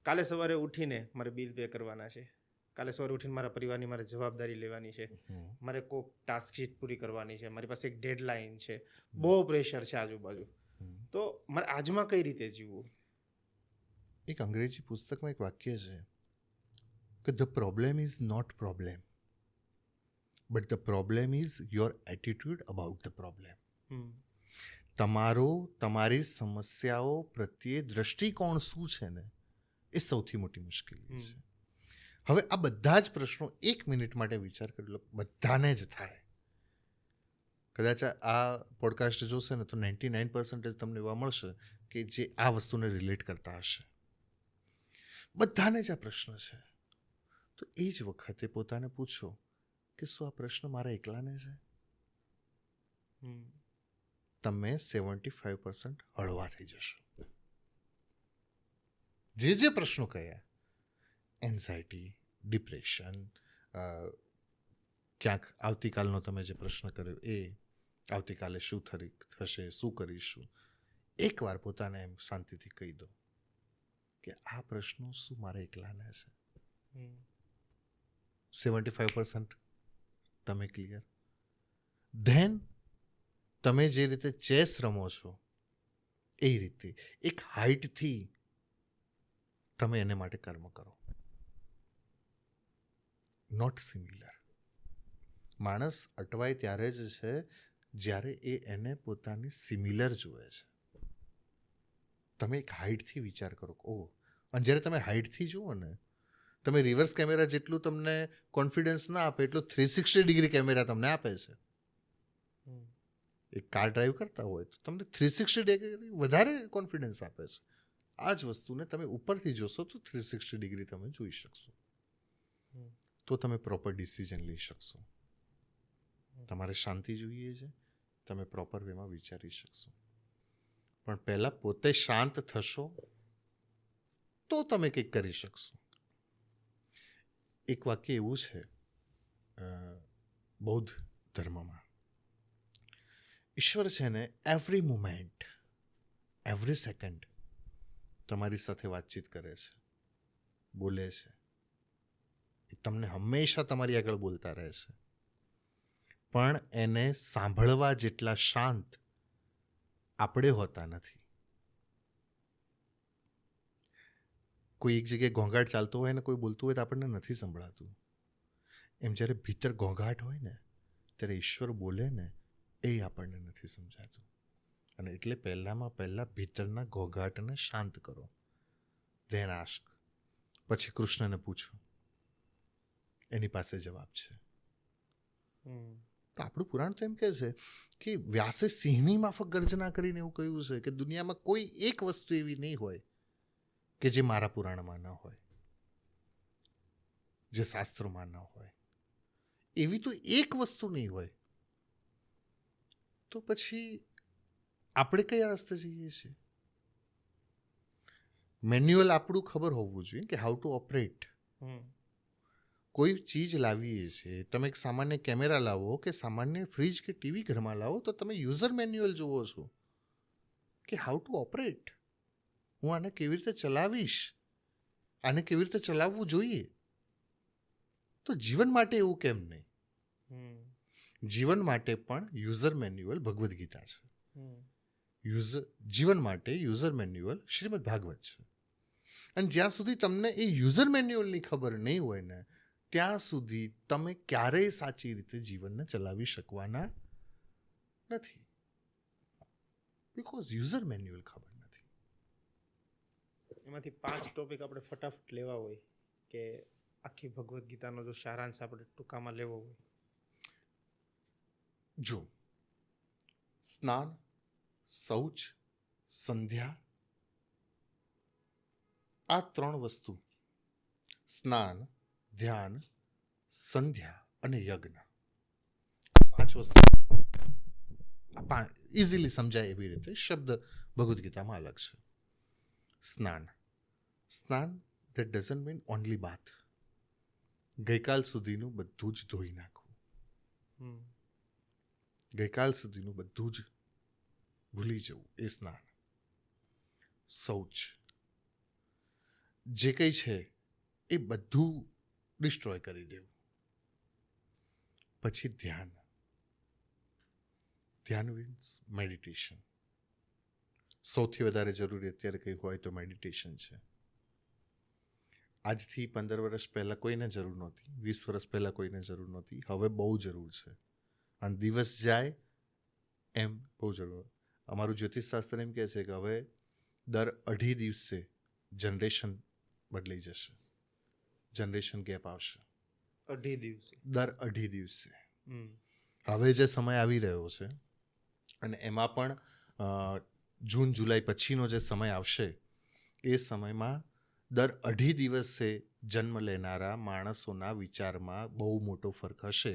કાલે સવારે ઉઠીને મારે બિલ પે કરવાના છે, કાલે સવારે ઉઠીને મારા પરિવારની મારે જવાબદારી લેવાની છે, મારે કોઈક ટાસ્ક શીટ પૂરી કરવાની છે, મારી પાસે એક ડેડલાઇન છે, બહુ પ્રેશર છે આજુબાજુ. તો મારે આજમાં કઈ રીતે જીવવું? એક અંગ્રેજી પુસ્તકમાં એક વાક્ય છે કે the problem is not problem, but the problem is your attitude about the problem. તમારી સમસ્યાઓ પ્રત્યે દ્રષ્ટિકોણ શું છે ને, એ સૌથી મોટી મુશ્કેલી છે. હવે આ બધા જ પ્રશ્નો 1 મિનિટ માટે વિચાર કરી લો, બધાને જ થાય. કદાચ આ પોડકાસ્ટ જોશે ને તો 99% તમને એવા મળશે કે જે આ વસ્તુને રિલેટ કરતા હશે. બધાને જ આ પ્રશ્ન છે. તો એ જ વખતે પોતાને પૂછો કે શું આ પ્રશ્ન મારા એકલાને છે? તમે 75% હળવા થઈ જશો. જે પ્રશ્નો કયા, એન્ઝાયટી, ડિપ્રેશન, ક્યાંક આવતીકાલનો તમે જે પ્રશ્ન કર્યો એ, આવતીકાલે શું થશે, શું કરીશું, એકવાર પોતાને એમ શાંતિથી કહી દો કે આ પ્રશ્નો શું મારા એકલાને છે. 75% તમે ક્લિયર. ધેન તમે જે રીતે ચેસ રમો છો એ રીતે એક હાઇટથી તમે એને માટે કર્મ કરો. Not similar. માણસ અટવાય ત્યારે જ છે જ્યારે એ એને પોતાની સિમિલર જુએ છે. તમે એક હાઇટથી વિચાર કરો. ઓહ, અને જ્યારે તમે હાઇટથી જુઓ ને, તમે રિવર્સ કેમેરા જેટલું તમને કોન્ફિડન્સ ના આપે એટલું 360 ડિગ્રી કેમેરા તમને આપે છે. એક કાર ડ્રાઈવ કરતા હોય તો તમને 360 ડિગ્રી વધારે કોન્ફિડન્સ આપે છે. આ જ વસ્તુને તમે ઉપરથી જોશો તો 360 ડિગ્રી તમે જોઈ શકશો. તો તમે પ્રોપર ડિસિઝન લઈ શકશો. તમારે શાંતિ જોઈએ છે, તમે પ્રોપર વેમાં વિચારી શકશો. પણ પહેલાં પોતે શાંત થશો તો તમે કંઈક કરી શકશો. એક વાક્ય એવું છે બૌદ્ધ ધર્મમાં, ઈશ્વર છે ને એવરી મોમેન્ટ, એવરી સેકન્ડ તમારી સાથે વાતચીત કરે છે, બોલે છે. એ તમને હંમેશા તમારી આગળ બોલતા રહે છે, પણ એને સાંભળવા જેટલા શાંત આપણે હોતા નથી. કોઈ એક જગ્યાએ ઘોંઘાટ ચાલતો હોય ને કોઈ બોલતું હોય તો આપણને નથી સંભળાતું. એમ જ્યારે ભીતર ઘોંઘાટ હોય ને ત્યારે ઈશ્વર બોલે ને એ આપણને નથી સમજાતું. અને એટલે પહેલાં ભીતરના ઘોંઘાટને શાંત કરો. Then ask. પછી કૃષ્ણને પૂછો, એની પાસે જવાબ છે. તો આપણું પુરાણ તો એમ કહે છે કે વ્યાસે સિંહની માફક ગર્જના કરીને એવું કહ્યું છે કે દુનિયામાં કોઈ એક વસ્તુ એવી નહીં હોય કે જે મારા પુરાણમાં ન હોય, જે શાસ્ત્રોમાં ન હોય. એવી તો એક વસ્તુ નહીં હોય. તો પછી આપણે કયા રસ્તે જઈએ છીએ? મેન્યુઅલ આપણું ખબર હોવું જોઈએ કે હાઉ ટુ ઓપરેટ. કોઈ ચીજ લાવીએ છીએ, તમે એક સામાન્ય કેમેરા લાવો કે સામાન્ય ફ્રીજ કે ટીવી ઘરમાં લાવો તો તમે યુઝર મેન્યુઅલ જુઓ છો કે હાઉ ટુ ઓપરેટ. હું આને કેવી રીતે ચલાવીશ, આને કેવી રીતે ચલાવવું જોઈએ. તો જીવન માટે એવું કેમ નહીં? જીવન માટે પણ યુઝર મેન્યુઅલ ભગવદ્ ગીતા છે. જીવન માટે યુઝર મેન્યુઅલ શ્રીમદ ભાગવત છે. અને જ્યાં સુધી તમને એ યુઝર મેન્યુઅલની ખબર નહીં હોય ને ત્યાં સુધી તમે ક્યારેય સાચી રીતે જીવનને ચલાવી શકવાના નથી. બિકોઝ યુઝર મેન્યુઅલ ખબર નથી. એમાંથી 5 ટોપિક આપણે ફટાફટ લેવા હોય કે આખી ભગવદ્ ગીતાનો જો સારાંશ આપણે ટૂંકામાં લેવો હોય. જો સ્નાન, શૌચ, સંધ્યા, આ 3 વસ્તુ, સ્નાન, ધ્યાન, સંધ્યા અને યજ્ઞ, 5 વસ્તુ ઇઝીલી સમજાય એવી રીતે શબ્દ ભગવદ્ ગીતામાં અલગ છે. સ્નાન ધેટ ડઝન્ટ મીન ઓનલી બાથ. ગઈકાલ સુધીનું બધું જ ધોઈ નાખવું, ગઈકાલ સુધીનું બધું જ ભૂલી જવું, એ સ્નાન. શૌચ, જે કંઈ છે એ બધું ડિસ્ટ્રોય કરી દેવું. પછી ધ્યાન મીન્સ મેડિટેશન. સૌથી વધારે જરૂરી અત્યારે કંઈ હોય તો મેડિટેશન છે. આજથી 15 વર્ષ પહેલાં કોઈને જરૂર નહોતી, 20 વર્ષ પહેલાં કોઈને જરૂર નહોતી, હવે બહુ જરૂર છે. અને દિવસ જાય એમ બહુ જરૂર. અમારું જ્યોતિષશાસ્ત્ર એમ કહે છે કે હવે દર 2.5 દિવસે જનરેશન બદલાઈ જશે, જનરેશન ગેપ આવશે. 2.5 દિવસે દર 2.5 દિવસે. હવે જે સમય આવી રહ્યો છે અને એમાં પણ જૂન જુલાઈ પછીનો જે સમય આવશે એ સમયમાં દર 2.5 દિવસે જન્મ લેનારા માણસોના વિચારમાં બહુ મોટો ફરક હશે.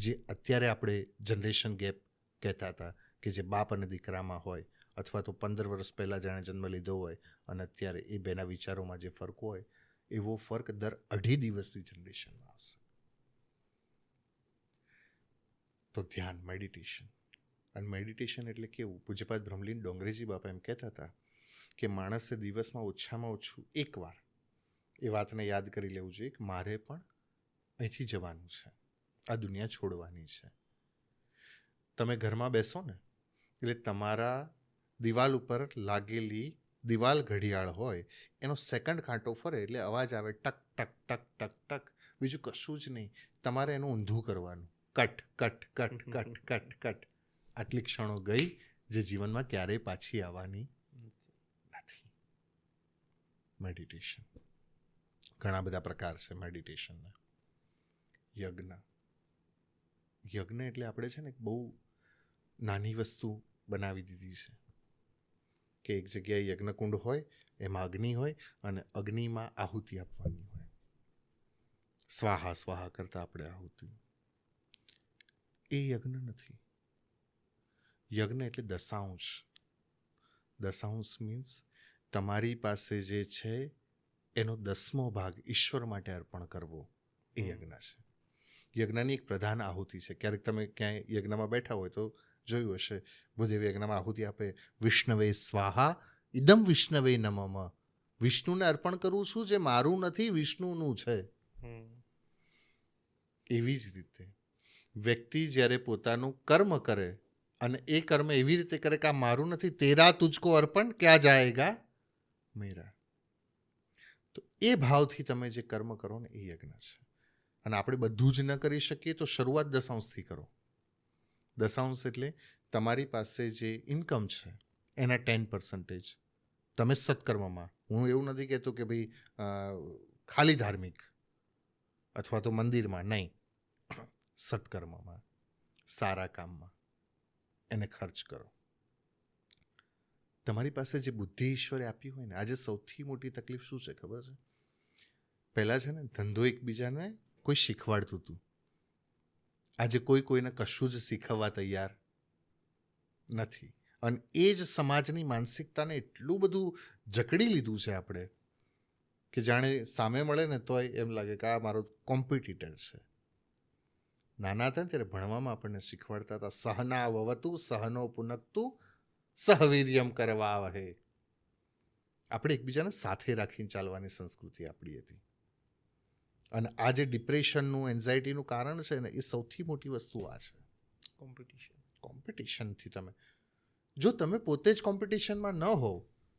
જે અત્યારે આપણે જનરેશન ગેપ કહેતા હતા કે જે બાપ અને દીકરામાં હોય, અથવા તો 15 વર્ષ પહેલાં જાણે જન્મ લીધો હોય અને અત્યારે એ બેના વિચારોમાં જે ફરક હોય એવો ફરક દર 2.5 દિવસની જનરેશનમાં આવશે. તો ધ્યાન, મેડિટેશન. અને મેડિટેશન એટલે કેવું? પૂજ્યપાદ બ્રહ્મલીન ડોંગરેજી બાપા એમ કહેતા હતા કે માણસે દિવસમાં ઓછામાં ઓછું એકવાર એ વાતને યાદ કરી લેવું જોઈએ કે મારે પણ અહીંથી જવાનું છે, આ દુનિયા છોડવાની છે. તમે ઘરમાં બેસો ને એટલે તમારા દિવાલ ઉપર લાગેલી દિવાલ ઘડિયાળ હોય એનો સેકન્ડ કાંટો ફરે એટલે અવાજ આવે ટક ટક ટક ટક ટક. બીજું કશું જ નહીં. તમારે એનું ઊંધું કરવાનું. Cut cut cut cut cut cut. આટલી ક્ષણો ગઈ જે જીવનમાં ક્યારેય પાછી આવવાની નથી. મેડિટેશન ઘણા બધા પ્રકાર છે મેડિટેશનના. યજ્ઞ એટલે આપણે છે ને બહુ નાની વસ્તુ બનાવી દીધી છે કે એક જગ્યાએ યજ્ઞકુંડ હોય, એમાં અગ્નિ હોય અને અગ્નિમાં આહુતિ આપવાની હોય. સ્વાહા સ્વાહા કરતા આપણે આહુતિ. એ યજ્ઞ નથી. યજ્ઞ એટલે દશાંશ. દશાંશ મીન્સ તમારી પાસે જે છે એનો 10મો ભાગ ઈશ્વર માટે અર્પણ કરવો, એ યજ્ઞ છે. યજ્ઞની એક પ્રધાન આહુતિ છે. ક્યારેક તમે ક્યાંય યજ્ઞમાં બેઠા હોય તો જોયું હશે, ભૂદેવ યજ્ઞમાં આહુતિ આપે, વિષ્ણવે સ્વાહા ઇદમ વિષ્ણવે નમઃ. વિષ્ણુને અર્પણ કરું છું જે મારું નથી, વિષ્ણુનું છે. એવી જ રીતે વ્યક્તિ જ્યારે પોતાનું કર્મ કરે અને એ કર્મ એવી રીતે કરે કે આ મારું નથી, તેરા તુજકો અર્પણ ક્યાં જાએગા મેરા. તો એ ભાવથી તમે જે કર્મ કરો ને એ યજ્ઞ છે. અને આપણે બધું જ ન કરી શકીએ તો શરૂઆત 10 કરો. 10 એટલે તમારી પાસે જે ઇન્કમ છે એના 10% તમે સત્કર્મમાં, હું એવું નથી કહેતો કે ભાઈ ખાલી ધાર્મિક અથવા તો મંદિરમાં, નહીં, સત્કર્મમાં, સારા કામમાં એને ખર્ચ કરો. તમારી પાસે જે બુદ્ધિ ઈશ્વરે આપી હોય ને, આજે સૌથી મોટી તકલીફ શું છે ખબર છે? પહેલાં છે ને ધંધો એકબીજાને કોઈ શીખવાડતું હતું. આજે કોઈને કશું જ શીખવવા તૈયાર નથી. અને એ જ સમાજની માનસિકતાને એટલું બધું જકડી લીધું છે આપણે કે જાણે સામે મળે ને તોય એમ લાગે કે આ મારો કોમ્પિટિટર છે. નાના હતા ને ત્યારે ભણવામાં આપણને શીખવાડતા હતા, સહના વવતુ સહનો પુનક્તુ સહવીર્યમ કરવા વહે. આપણે એકબીજાને સાથે રાખીને ચાલવાની સંસ્કૃતિ આપણી હતી. અને આ જે ડિપ્રેશનનું, એન્ઝાયટીનું કારણ છે ને, એ સૌથી મોટી વસ્તુ આ છે, કોમ્પિટિશનથી. જો તમે પોતે જ કોમ્પિટિશનમાં ન હોવ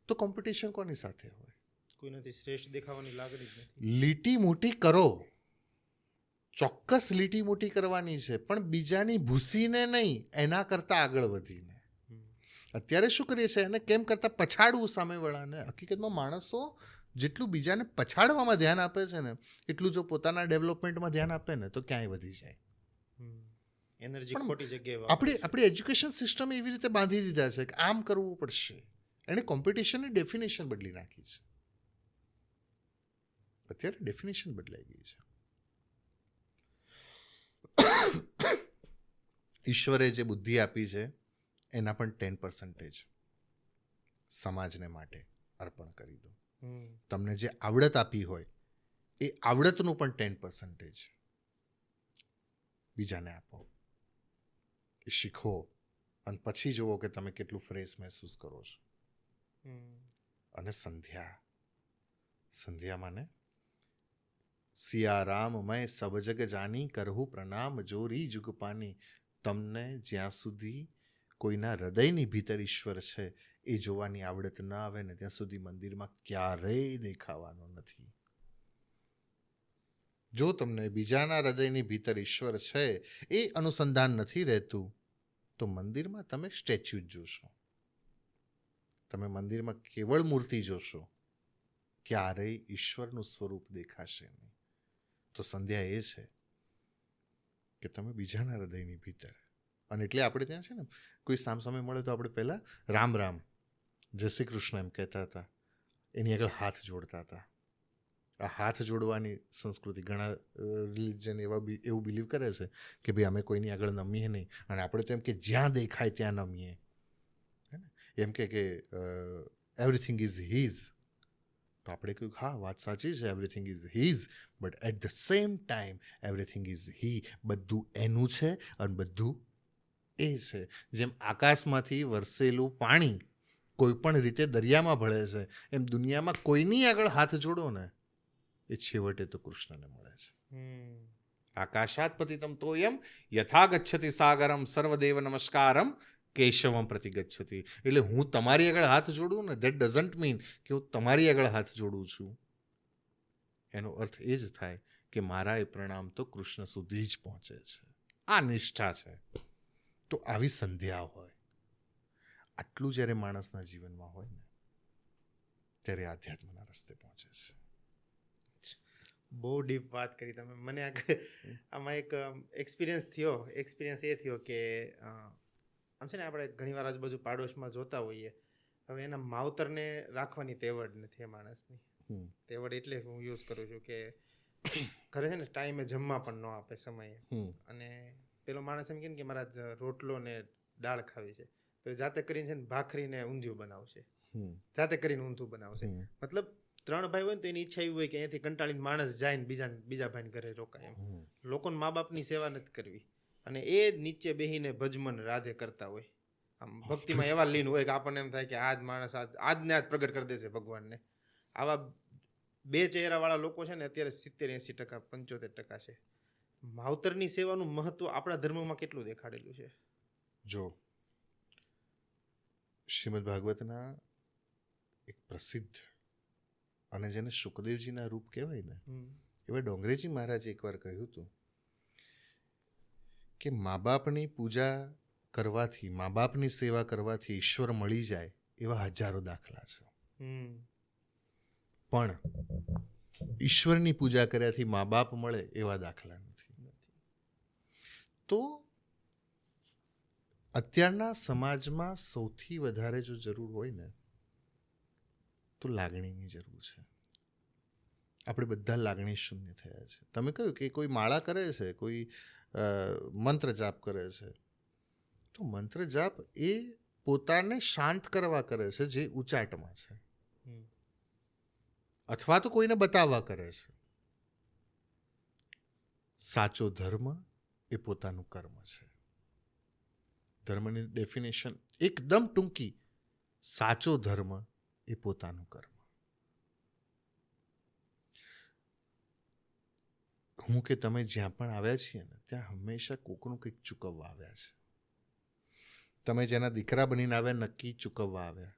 તો કોમ્પિટિશન કોની સાથે હોય? કોઈનાથી શ્રેષ્ઠ દેખાવાની લાગણી જ નથી. લીટી મોટી કરો, ચોક્કસ લીટી મોટી કરવાની છે, પણ બીજાની ભૂસીને નહીં, એના કરતાં આગળ વધીને. અત્યારે શું કરીએ છીએ? એને કેમ કરતાં પછાડવું સામેવાળાને. હકીકતમાં માણસો જેટલું બીજાને પછાડવામાં ધ્યાન આપે છે ને, એટલું જો પોતાના ડેવલપમેન્ટમાં ધ્યાન આપે ને તો ક્યાંય વધી જાય. એનર્જી ખોટી જગ્યાએ આપણી એજ્યુકેશન સિસ્ટમ એવી રીતે બાંધી દીધા છે કે આમ કરવું પડશે. એણે કોમ્પિટિશનની ડેફિનેશન બદલી નાખી છે. અત્યારે ડેફિનેશન બદલાઈ ગઈ છે. ઈશ્વરે જે બુદ્ધિ આપી છે એના પણ 10% સમાજને માટે અર્પણ કરી દો. તમને જે આવડત આપી હોય એ આવડતનું પણ 10% બીજાને આપો. એ શીખો અને પછી જુઓ કે તમે કેટલું ફ્રેશ મહેસૂસ કરો છો. અને સંધ્યા માને સિયારામ મેં સબ જગ જાની, કરહું પ્રણામ જોરી જુગ પાની. તમને જ્યાં સુધી કોઈના હૃદયની ભીતર ઈશ્વર છે એ જોવાની આવડત ના આવે ને, ત્યાં સુધી મંદિરમાં ક્યારેય દેખાવાનો નથી. જો તમને બીજાના હૃદયની ભીતર ઈશ્વર છે એ અનુસંધાન નથી રહેતું તો મંદિરમાં તમે સ્ટેચ્યુ જ જોશો. તમે મંદિરમાં કેવળ મૂર્તિ જોશો, ક્યારેય ઈશ્વરનું સ્વરૂપ દેખાશે નહીં. તો સંધ્યા એ છે કે તમે બીજાના હૃદયની ભીતર. અને એટલે આપણે ત્યાં છે ને, કોઈ સામસામે મળે તો આપણે પહેલાં રામ રામ, જય શ્રી કૃષ્ણ એમ કહેતા હતા, એની આગળ હાથ જોડતા હતા. આ હાથ જોડવાની સંસ્કૃતિ, ઘણા રિલિજન એવું બિલીવ કરે છે કે ભાઈ અમે કોઈની આગળ નમીએ નહીં. અને આપણે તો એમ કે જ્યાં દેખાય ત્યાં નમીએ. એમ કે એવરીથિંગ ઇઝ હીઝ. તો આપણે કહ્યું હા, વાત સાચી છે, everything is his, but at the same time everything is he. બધું એનું છે અને બધું એ છે. જેમ આકાશમાંથી વરસેલું પાણી કોઈ પણ રીતે દરિયામાં ભળે છે, એમ દુનિયામાં કોઈની આગળ હાથ જોડો ને એ છેવટે તો કૃષ્ણને મળે છે. આકાશાત પતિતમ તોયમ યથા ગચ્છતિ સાગરમ સર્વદેવ નમસ્કારમ કેશવમ પ્રતિ ગચ્છતિ. એટલે હું તમારી આગળ હાથ જોડું ને, દેટ ડઝન્ટ મીન કે હું તમારી આગળ હાથ જોડું છું. એનો અર્થ એ જ થાય કે મારા એ પ્રણામ તો કૃષ્ણ સુધી જ પહોંચે છે. આ નિષ્ઠા છે. તો આવી સંધ્યા હોય, આટલું જ્યારે માણસના જીવનમાં હોય ને, ત્યારે આધ્યાત્મના રસ્તે પહોંચે છે. બહુ ડીપ વાત કરી તમે. મને આમાં એક એક્સપિરિયન્સ એ થયો કે આમ છે ને, આપણે ઘણીવાર આજુબાજુ પાડોશમાં જોતા હોઈએ, હવે એના માવતરને રાખવાની તેવડ નથી એ માણસની. તેવડ એટલે હું યુઝ કરું છું કે ઘરે છે ને ટાઈમે જમવા પણ ન આપે સમયે. અને પેલો માણસ એમ કહે ને કે મારા રોટલો ને દાળ ખાવી છે, તો જાતે કરીને છે ને ભાખરીને ઊંધિયું બનાવશે, જાતે કરીને ઊંધું બનાવશે. મતલબ 3 ભાઈ હોય ને તો એની ઈચ્છા એવી હોય કે અહીંયાથી કંટાળીને માણસ જાય ને બીજા ભાઈને ઘરે રોકાય. એમ લોકોને મા બાપની સેવા નથી કરવી. અને એ નીચે બેહીને ભજમન રાધે કરતા હોય. આમ ભક્તિમાં એવા લીન હોય કે આપણને એમ થાય કે આ જ માણસ આજને આજ પ્રગટ કરી દેશે ભગવાનને. આવા 2 ચહેરાવાળા લોકો છે ને અત્યારે 70-80%, 75% છે. માવતરની સેવાનું મહત્વ આપણા ધર્મમાં કેટલું દેખાડેલું છે? જો શ્રીમદ ભાગવતના એક પ્રસિદ્ધ અને જેને શુકદેવજીના રૂપ કહેવાય ને, એવા ડોંગરેજી મહારાજે એકવાર કહ્યું હતું કે મા બાપની પૂજા કરવાથી, મા બાપની સેવા કરવાથી ઈશ્વર મળી જાય એવા હજારો દાખલા છે, પણ ઈશ્વરની પૂજા કર્યાથી મા બાપ મળે એવા દાખલા નથી. તો અત્યારના સમાજમાં સૌથી વધારે જો જરૂર હોય ને તો લાગણીની જરૂર છે. આપણે બધા લાગણી શૂન્ય થયા છે. તમે કહ્યું કે કોઈ માળા કરે છે, કોઈ મંત્ર જાપ કરે છે, તો મંત્ર જાપ એ પોતાને શાંત કરવા કરે છે જે ઉચાટમાં છે, અથવા તો કોઈને બતાવવા કરે છે. સાચો ધર્મ એ પોતાનું કર્મ છે. ધર્મની ડેફિનેશન એકદમ ટૂંકી, સાચો ધર્મ એ પોતાનું કર્મ. હું કે તમે જ્યાં પણ આવ્યા છીએ ને ત્યાં હંમેશા કોકનું કંઈક ચૂકવવા આવ્યા છે. તમે જેના દીકરા બનીને આવ્યા નક્કી ચૂકવવા આવ્યા.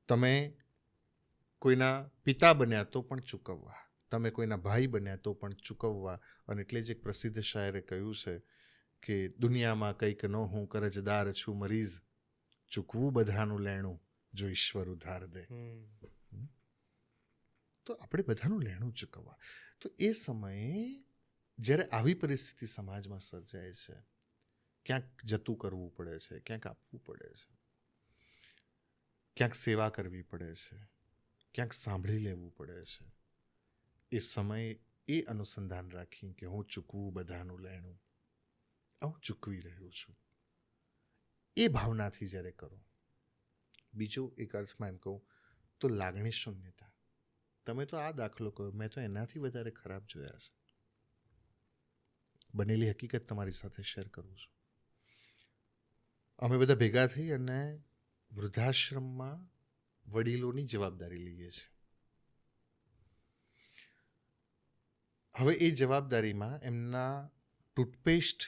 તમે કોઈના પિતા બન્યા તો પણ ચૂકવવા, તમે કોઈના ભાઈ બન્યા તો પણ ચૂકવવા. અને એટલે જ એક પ્રસિદ્ધ શાયરે કહ્યું છે કે દુનિયામાં કંઈક ન હું કરજદાર છું મરીઝ, ચૂકવું બધાનું લેણું જો ઈશ્વર ઉધાર દે. તો આપણે બધાનું લેણું ચૂકવવા. તો એ સમયે જ્યારે આવી પરિસ્થિતિ સમાજમાં સર્જાય છે, ક્યાંક જતું કરવું પડે છે, ક્યાંક આપવું પડે છે, ક્યાંક સેવા કરવી પડે છે, ક્યાંક સાંભળી લેવું પડે છે, એ સમયે એ અનુસંધાન રાખી કે હું ચૂકવું બધાનું લેણું, હું ચૂકવી રહ્યો છું, એ ભાવનાથી જ્યારે કરો. બીજો એક અર્થમાં એમ કહું તો લાગણી શૂન્યતા. તમે તો આ દાખલો કહ્યો, મેં તો એનાથી વધારે ખરાબ જોયા છે. બનેલી હકીકત તમારી સાથે શેર કરું છું. અમે બધા ભેગા થઈ અને વૃદ્ધાશ્રમમાં વડીલોની જવાબદારી લઈએ છીએ. હવે એ જવાબદારીમાં એમના ટૂથપેસ્ટ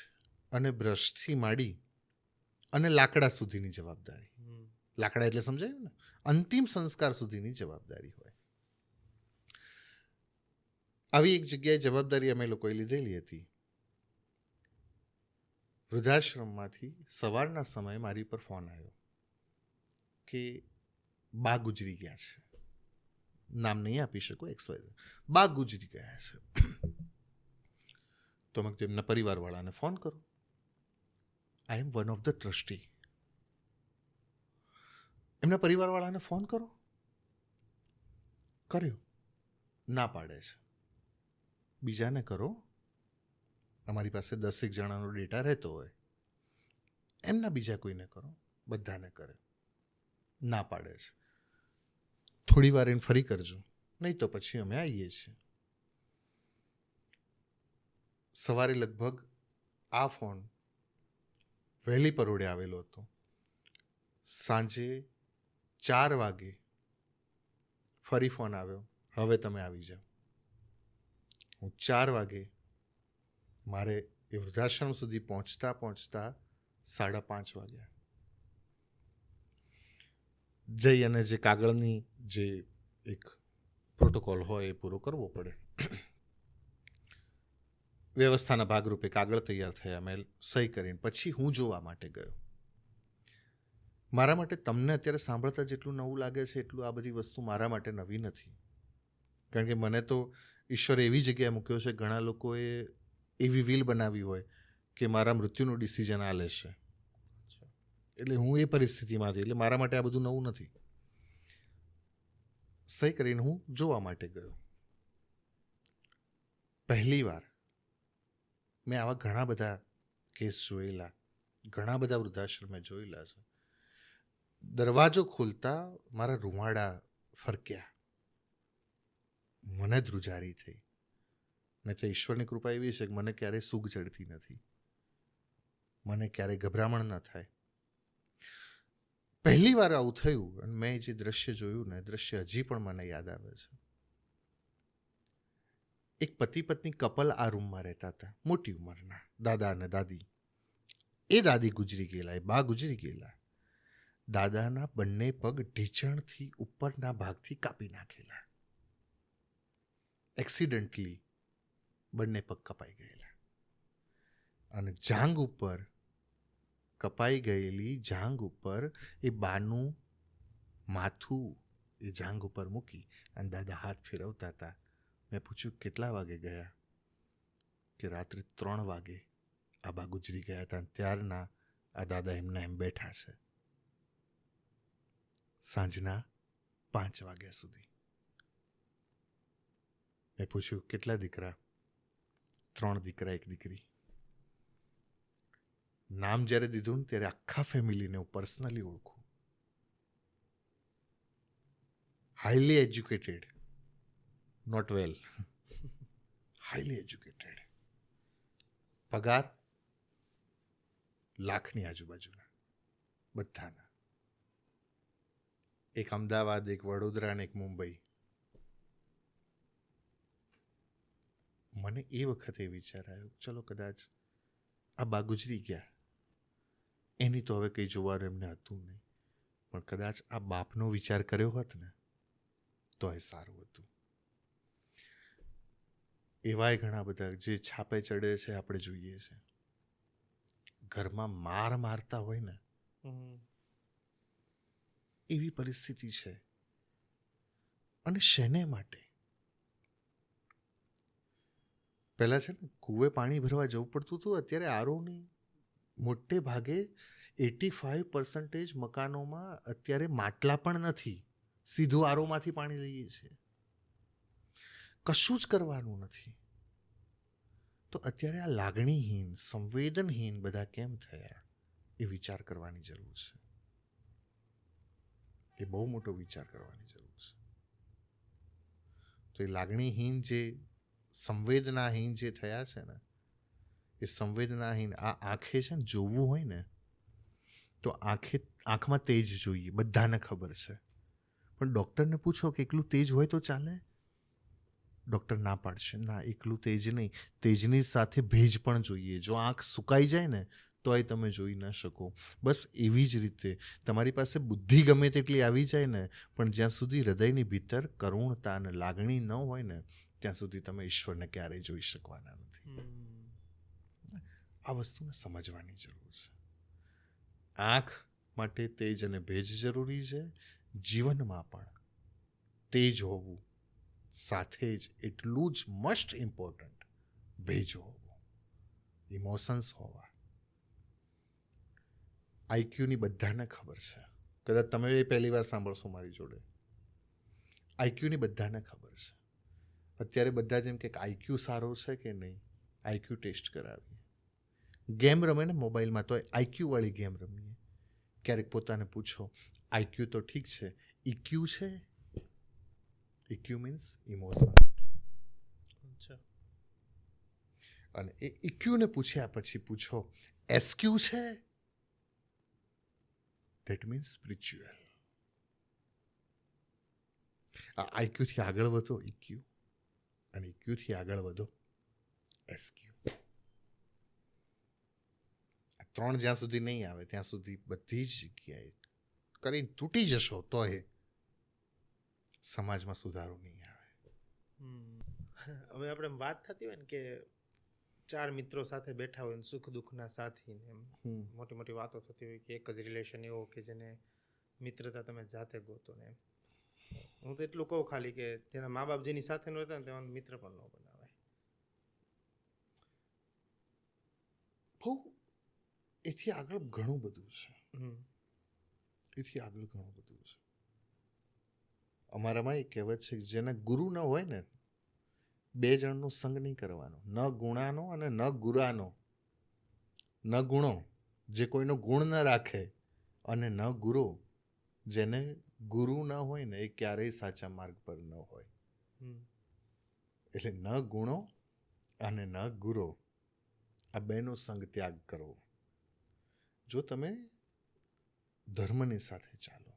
અને બ્રશથી માંડી અને લાકડા સુધીની જવાબદારી, લાકડા એટલે સમજાયું ને, અંતિમ સંસ્કાર સુધીની જવાબદારી હોય. આવી એક જગ્યાએ જવાબદારી અમે લોકોએ લીધેલી હતી. વૃદ્ધાશ્રમમાંથી સવારના સમયે મારી પર ફોન આવ્યો કે બા ગુજરી ગયા છે. નામ નહીં આપી શકો, XYZ, બા ગુજરી ગયા છે. તો મેં તેમના પરિવારવાળાને ફોન કરો. આઈ એમ વન ઓફ ધ ટ્રસ્ટી. એમના પરિવારવાળાને ફોન કરો. કર્યો, ના પાડે છે. બીજાને કરો, અમારી પાસે 10 જણાનો ડેટા રહેતો હોય, એમના બીજા કોઈને કરો, બધાને કરે, ના પાડે છે. થોડી વાર એને ફરી કરજો, નહીં તો પછી અમે આવીએ છીએ. સવારે લગભગ આ ફોન વહેલી પરોઢે આવેલો હતો. સાંજે 4 વાગે ફરી ફોન આવ્યો, હવે તમે આવી જાઓ. હું 4 વાગે મારે એ વૃદ્ધાશ્રમ સુધી પહોંચતા 5:30 વાગ્યા. જઈ અને જે કાગળની જે એક પ્રોટોકોલ હોય એ પૂરો કરવો પડે. વ્યવસ્થાના ભાગરૂપે કાગળ તૈયાર થયા, મેં સહી કરીને પછી હું જોવા માટે ગયો. મારા માટે તમને અત્યારે સાંભળતા જેટલું નવું લાગે છે એટલું આ બધી વસ્તુ મારા માટે નવી નથી. કારણ કે મને તો ઈશ્વરે એવી જગ્યાએ મૂક્યો છે, ઘણા લોકોએ એવી વિલ બનાવી હોય કે મારા મૃત્યુનું ડિસિઝન આ લેશે. એટલે હું એ પરિસ્થિતિમાંથી, એટલે મારા માટે આ બધું નવું નથી. સહી કરીને હું જોવા માટે ગયો. પહેલી વાર મેં આવા ઘણા બધા કેસ જોયેલા, ઘણા બધા વૃદ્ધાશ્રમે જોયેલા છે. દરવાજો ખોલતા મારા રૂંવાડા ફરક્યા, મને ધ્રુજારી થઈ. ને તો ઈશ્વરની કૃપા એવી છે કે મને ક્યારેય સૂગ ચડતી નથી, મને ક્યારેય ગભરામણ ન થાય. પહેલી વાર આવું થયું અને મેં જે દ્રશ્ય જોયું ને, દ્રશ્ય હજી પણ મને યાદ આવે છે. એક પતિ પત્ની કપલ આ રૂમમાં રહેતા હતા, મોટી ઉંમરના, દાદા અને દાદી. એ દાદી ગુજરી ગયેલા, એ બા ગુજરી ગયેલા. દાદાના બંને પગ ઢીંચણથી ઉપરના ભાગથી કાપી નાખેલા. એક્સિડન્ટલી બંને પગ કપાઈ ગયેલા અને જાંઘ ઉપર કપાઈ ગયેલી જાંઘ ઉપર એ બાનું માથું એ જાંઘ ઉપર મૂકી અને દાદા હાથ ફેરવતા હતા. મેં પૂછ્યું કેટલા વાગે ગયા? કે રાત્રે 3 વાગે આ બા ગુજરી ગયા હતા. ત્યારના આ દાદા એમના એમ બેઠા છે સાંજના 5 વાગ્યા સુધી. મેં પૂછ્યું કેટલા દીકરા? 3 દીકરા 1 દીકરી. નામ જ્યારે દીધું ને ત્યારે આખા ફેમિલીને હું પર્સનલી ઓળખું. Highly educated, not well, highly educated. પગાર લાખની આજુબાજુના બધાના. એક અમદાવાદ, એક વડોદરા અને એક મુંબઈ. મને એ વખતે વિચાર આવ્યો ચલો કદાચ આ બા ગુજરી ગયા એની તો હવે કંઈ જોવાનું એમને હતું નહીં, પણ કદાચ આ બાપનો વિચાર કર્યો હોત ને તો એ સારું હતું. એવાય ઘણા બધા જે છાપે ચડે છે આપણે જોઈએ છે. ઘરમાં માર મારતા હોય ને એવી પરિસ્થિતિ છે. અને શેને માટે? પહેલા છે ને કૂવે પાણી ભરવા જવું પડતું હતું. અત્યારે આરોની મોટે ભાગે 85% મકાનોમાં અત્યારે માટલા પણ નથી, સીધું આરોમાંથી પાણી લઈએ છીએ. કશું જ કરવાનું નથી. તો અત્યારે આ લાગણીહીન, સંવેદનહીન બધા કેમ થયા એ વિચાર કરવાની જરૂર છે. એ બહુ મોટો વિચાર કરવાની જરૂર છે. તો એ લાગણીહીન જે સંવેદનાહીન જે થયા છે ને એ સંવેદનાહીન આ આંખે છે ને જોવું હોય ને તો આંખમાં તેજ જોઈએ, બધાને ખબર છે. પણ ડૉક્ટરને પૂછો કે એકલું તેજ હોય તો ચાલે? ડૉક્ટર ના પાડશે, ના એકલું તેજ નહીં, તેજની સાથે ભેજ પણ જોઈએ. જો આંખ સુકાઈ જાય ને તો એ તમે જોઈ ન શકો. બસ એવી જ રીતે તમારી પાસે બુદ્ધિ ગમે તેટલી આવી જાય ને પણ જ્યાં સુધી હૃદયની ભીતર કરુણતા અને લાગણી ન હોય ને ત્યાં સુધી તમે ઈશ્વરને ક્યારેય જોઈ શકવાના નથી. આ વસ્તુને સમજવાની જરૂર છે. આંખ માટે તેજ અને ભેજ જરૂરી છે. જીવનમાં પણ તેજ હોવું સાથે જ એટલું જ મસ્ટ ઇમ્પોર્ટન્ટ ભેજ હોવું, ઇમોશન્સ હોવા. આઈક્યુની બધાને ખબર છે. કદાચ તમે એ પહેલી વાર સાંભળશો મારી જોડે. આઈક્યુની બધાને ખબર છે. અત્યારે બધા જેમ કે આઈક્યુ સારો છે કે નહીં, આઈક્યુ ટેસ્ટ કરાવીએ. ગેમ રમે ને મોબાઈલમાં તો આઈક્યુવાળી ગેમ રમીએ. ક્યારેક પોતાને પૂછો આઈક્યુ તો ઠીક છે, ઇક્યુ છે? EQ means emotions. અને એ ઇક્યુને પૂછ્યા પછી પૂછો એસક્યુ છે? That means spiritual. આ આઈક્યુથી આગળ વધો ઇક્યુ, અને ઇક્યુથી આગળ વધો એસક્યુ. આ 3 જ્યાં સુધી નહીં આવે ત્યાં સુધી બધી જ જગ્યાએ કરીને તૂટી જશો તો એ સમાજમાં સુધારો નહીં આવે. હવે આપણે વાત થતી હોય ને કે 4 મિત્રો સાથે બેઠા હોય ને સુખ દુઃખના સાથી ને એમ મોટી મોટી વાતો થતી હોય કે એક જ રિલેશન એવો કે જેને મિત્રતા તમે જાતે ગોતો ને એમ. હું તો એટલું કહું ખાલી કે જેના મા બાપ જેની સાથે ન રહેતા ને તેવાનો મિત્ર પણ ન બનાવાય. બહુ એથી આગળ ઘણું બધું છે. એથી આગળ ઘણું બધું છે. અમારામાં એક કહેવત છે કે જેના ગુરુ ન હોય ને 2 જણનો સંગ નહીં કરવાનો, ન ગુણાનો અને ન ગુરાનો. ન ગુણો જે કોઈનો ગુણ ન રાખે અને ન ગુરો જેને ગુરુ ન હોય ને એ ક્યારેય સાચા માર્ગ પર ન હોય. એટલે ન ગુણો અને ન ગુરો આ બેનો સંગ ત્યાગ કરવો. જો તમે ધર્મની સાથે ચાલો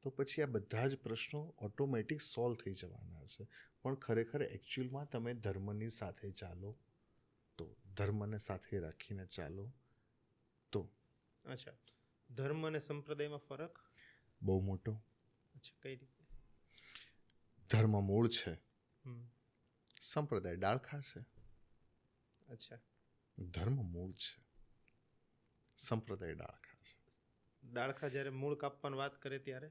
તો પછી આ બધા જ પ્રશ્નો ઓટોમેટિક સોલ્વ થઈ જવાના છે. પણ ખરેખર એકચ્યુઅલમાં તમે ધર્મની સાથે ચાલો તો, ધર્મને સાથે રાખીને ચાલો તો. અચ્છા, ધર્મ અને સંપ્રદાયમાં ફરક બહુ મોટો. અચ્છા, કઈ રીતે? ધર્મ મૂળ છે, સંપ્રદાય ડાળખા છે, અચ્છા. ધર્મ મૂળ છે, સંપ્રદાય ડાળખા છે. ડાળખા જ્યારે મૂળ કાપવાની વાત કરે ત્યારે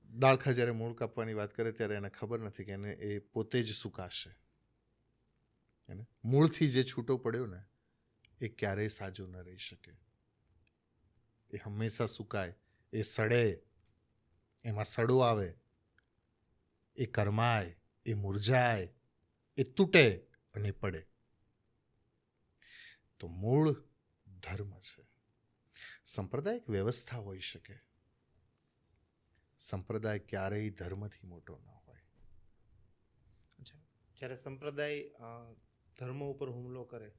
ડાળખા જ્યારે મૂળ કાપવાની વાત કરે ત્યારે એને ખબર નથી કે એને એ પોતે જ સુકાશે. એને મૂળથી જે છૂટો પડ્યો ને એ ક્યારેય સાજો ન રહી શકે. એ હંમેશા સુકાય, એ સડે, એમાં સડો આવે, એ કરમાય, એ મુરઝાય, એ તૂટે અને એ પડે. તો મૂળ ધર્મ છે. સંપ્રદાય એક વ્યવસ્થા હોઈ શકે. સંપ્રદાય ક્યારેય ધર્મથી મોટો ન હોય. અચ્છા, જ્યારે સંપ્રદાય ધર્મ ઉપર હુમલો કરે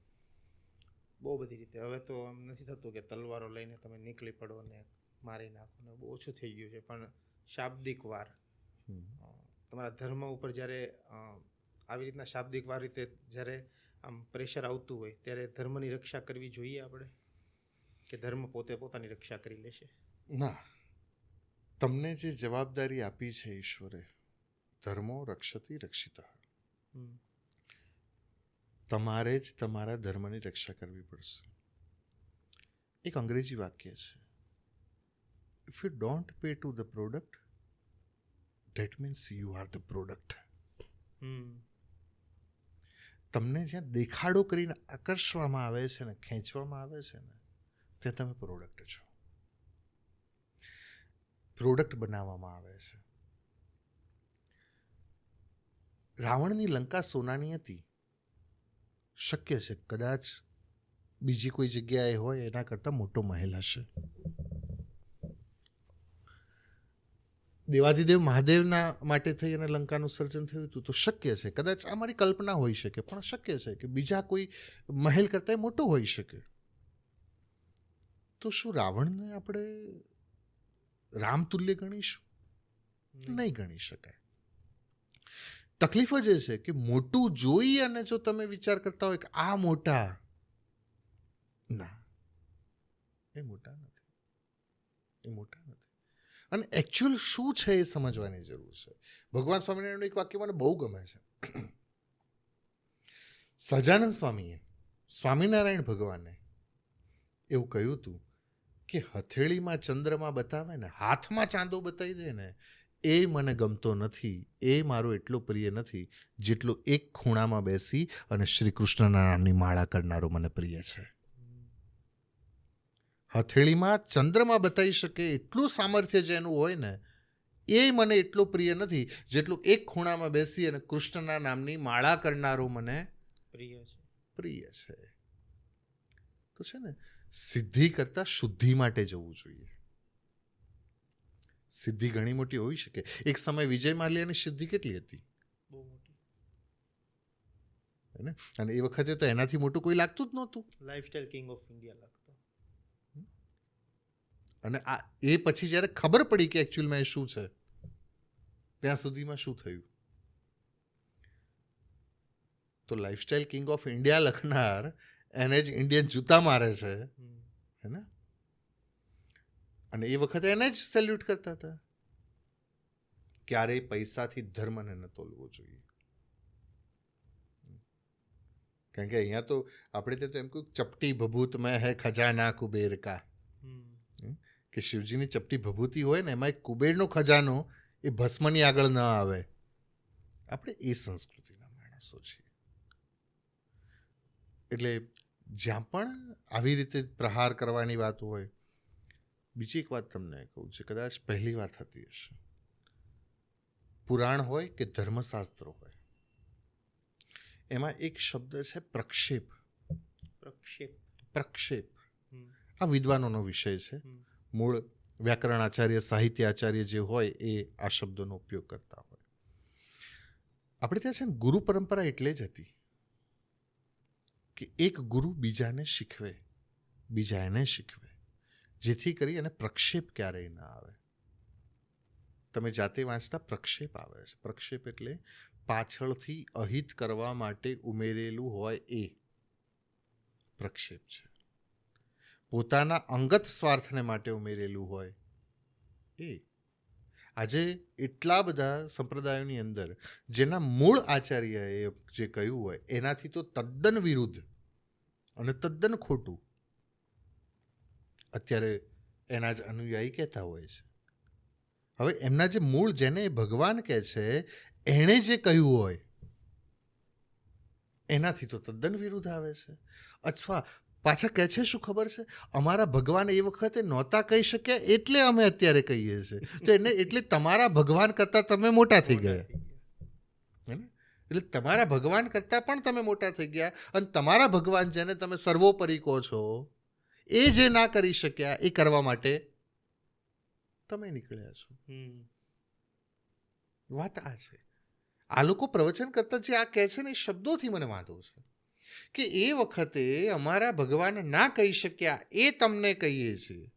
બહુ બધી રીતે, હવે તો એમ નથી થતું કે તલવારો લઈને તમે નીકળી પડો ને મારી નાખો ને, બહુ ઓછું થઈ ગયું છે. પણ શાબ્દિક વાર તમારા ધર્મ ઉપર જ્યારે આવી રીતના શાબ્દિક વાર રીતે જ્યારે આમ પ્રેશર આવતું હોય ત્યારે ધર્મની રક્ષા કરવી જોઈએ આપણે, કે ધર્મ પોતે પોતાની રક્ષા કરી લેશે? ના, તમને જે જવાબદારી આપી છે ઈશ્વરે, ધર્મો રક્ષતી રક્ષિતા, તમારે જ તમારા ધર્મની રક્ષા કરવી પડશે. એક અંગ્રેજી વાક્ય છે, if you don't pay to the product that means you are the product. તમને જ્યાં દેખાડો કરીને આકર્ષવામાં આવે છે ને ખેંચવામાં આવે છે ને ત્યાં તમે પ્રોડક્ટ છો. પ્રોડક્ટ બનાવવામાં આવે છે. રાવણની લંકા સોનાની હતી. શક્ય છે કદાચ બીજી કોઈ જગ્યાએ હોય એના કરતાં મોટો મહેલ હશે. દેવાધિદેવ મહાદેવના માટે થઈ અને લંકાનું સર્જન થયું હતું તો શક્ય છે, કદાચ આ મારી કલ્પના હોઈ શકે, પણ શક્ય છે કે બીજા કોઈ મહેલ કરતાં મોટો હોઈ શકે. તો શું રાવણને આપણે રામતુલ્ય ગણીશું? નહીં ગણી શકાય. તકલીફ જ એ છે કે મોટું જોઈ અને જો તમે વિચાર કરતા હોય કે આ મોટા, ના, એ મોટા નથી, એ મોટા નથી. અને એકચ્યુઅલ શું છે એ સમજવાની જરૂર છે. ભગવાન સ્વામિનારાયણનું એક વાક્ય મને બહુ ગમે છે. સહજાનંદ સ્વામીએ સ્વામિનારાયણ ભગવાનને એવું કહ્યું હતું કે હથેળીમાં ચંદ્રમાં બતાવે ને હાથમાં ચાંદો બતાવી દે ને એ મને ગમતો નથી, એ મારો એટલો પ્રિય નથી જેટલો એક ખૂણામાં બેસી અને શ્રી કૃષ્ણના નામની માળા કરનારો મને પ્રિય છે. હથેળીમાં ચંદ્રમાં બતાવી શકે એટલું સામર્થ્ય જેનું હોય ને એ મને એટલો પ્રિય નથી જેટલું એક ખૂણામાં બેસી અને કૃષ્ણના નામની માળા કરનારો મને પ્રિય છે. તો છે ને, સિદ્ધિ કરતાં શુદ્ધિ માટે જવું જોઈએ. સિદ્ધિ ઘણી મોટી હોઈ શકે. એક સમય વિજય માલ્યાની સિદ્ધિ કેટલી હતી? બહુ મોટી. અને એ વખતે તો એનાથી મોટું કોઈ લાગતું જ નહોતું. લાઇફસ્ટાઇલ કિંગ ઓફ ઇન્ડિયા લાગતો. અને આ એ પછી જ્યારે ખબર પડી કે એકચ્યુઅલમાં એ શું છે, ત્યાં સુધીમાં શું થયું? તો લાઇફસ્ટાઇલ કિંગ ઓફ ઇન્ડિયા લખનાર એને જ ઇન્ડિયન જૂતા મારે છે, હે ને? અને એ વખતે એને જ સેલ્યુટ કરતા હતા. ક્યારેય પૈસાથી ધર્મને ન તોલવો જોઈએ. કારણ કે અહીંયા તો આપણે તો એમ કહ્યું ચપટી ભભૂત મેં હે ખજાના કુબેર કા, કે શિવજીની ચપટી ભભૂતિ હોય ને એમાં એક કુબેરનો ખજાનો એ ભસ્મની આગળ ન આવે. આપણે એ સંસ્કૃતિના માણસો છીએ. એટલે જ્યાં પણ આવી રીતે પ્રહાર કરવાની વાત હોય. બીજી એક વાત તમને કહું છે, કદાચ પહેલી વાર થતી હશે. પુરાણ હોય કે ધર્મશાસ્ત્ર હોય, એમાં એક શબ્દ છે પ્રક્ષેપ. પ્રક્ષેપ આ વિદ્વાનોનો વિષય છે. મૂળ વ્યાકરણ આચાર્ય, સાહિત્ય આચાર્ય જે હોય એ આ શબ્દોનો ઉપયોગ કરતા હોય. આપણે ત્યાં છે ને ગુરુ પરંપરા એટલે જ હતી કે એક ગુરુ બીજાને શીખવે, બીજા એને શીખવે, જેથી કરી અને પ્રક્ષેપ ક્યારેય ના આવે. તમે જાતે વાંચતા પ્રક્ષેપ આવે છે. પ્રક્ષેપ એટલે પાછળથી અહિત કરવા માટે ઉમેરેલું હોય એ પ્રક્ષેપ છે. પોતાના અંગત સ્વાર્થને માટે ઉમેરેલું હોય એ. આજે એટલા બધા સંપ્રદાયોની અંદર જેના મૂળ આચાર્યએ જે કહ્યું હોય એનાથી તો તદ્દન વિરુદ્ધ અને તદ્દન ખોટું અત્યારે એના જ અનુયાયી કહેતા હોય છે. હવે એમના જે મૂળ જેને ભગવાન કહે છે એણે જે કહ્યું હોય એનાથી તો તદ્દન વિરુદ્ધ આવે છે. અથવા પાછા કહે છે શું ખબર છે, અમારા ભગવાન એ વખતે નહોતા કહી શક્યા એટલે અમે અત્યારે કહીએ છીએ. તો એને એટલે તમારા ભગવાન કરતાં તમે મોટા થઈ ગયા, હે ને? એટલે તમારા ભગવાન કરતાં પણ તમે મોટા થઈ ગયા અને તમારા ભગવાન જેને તમે સર્વોપરી કહો છો એ જે ના કરી શક્યા એ કરવા માટે તમે નીકળ્યા છો. વાત આ છે. આ લોકો પ્રવચન કરતા જે આ કહે છે ને એ શબ્દોથી મને વાંધો છે કે એ વખતે અમારા ભગવાન ના કહી શક્યા એ તમને કહીએ છીએ.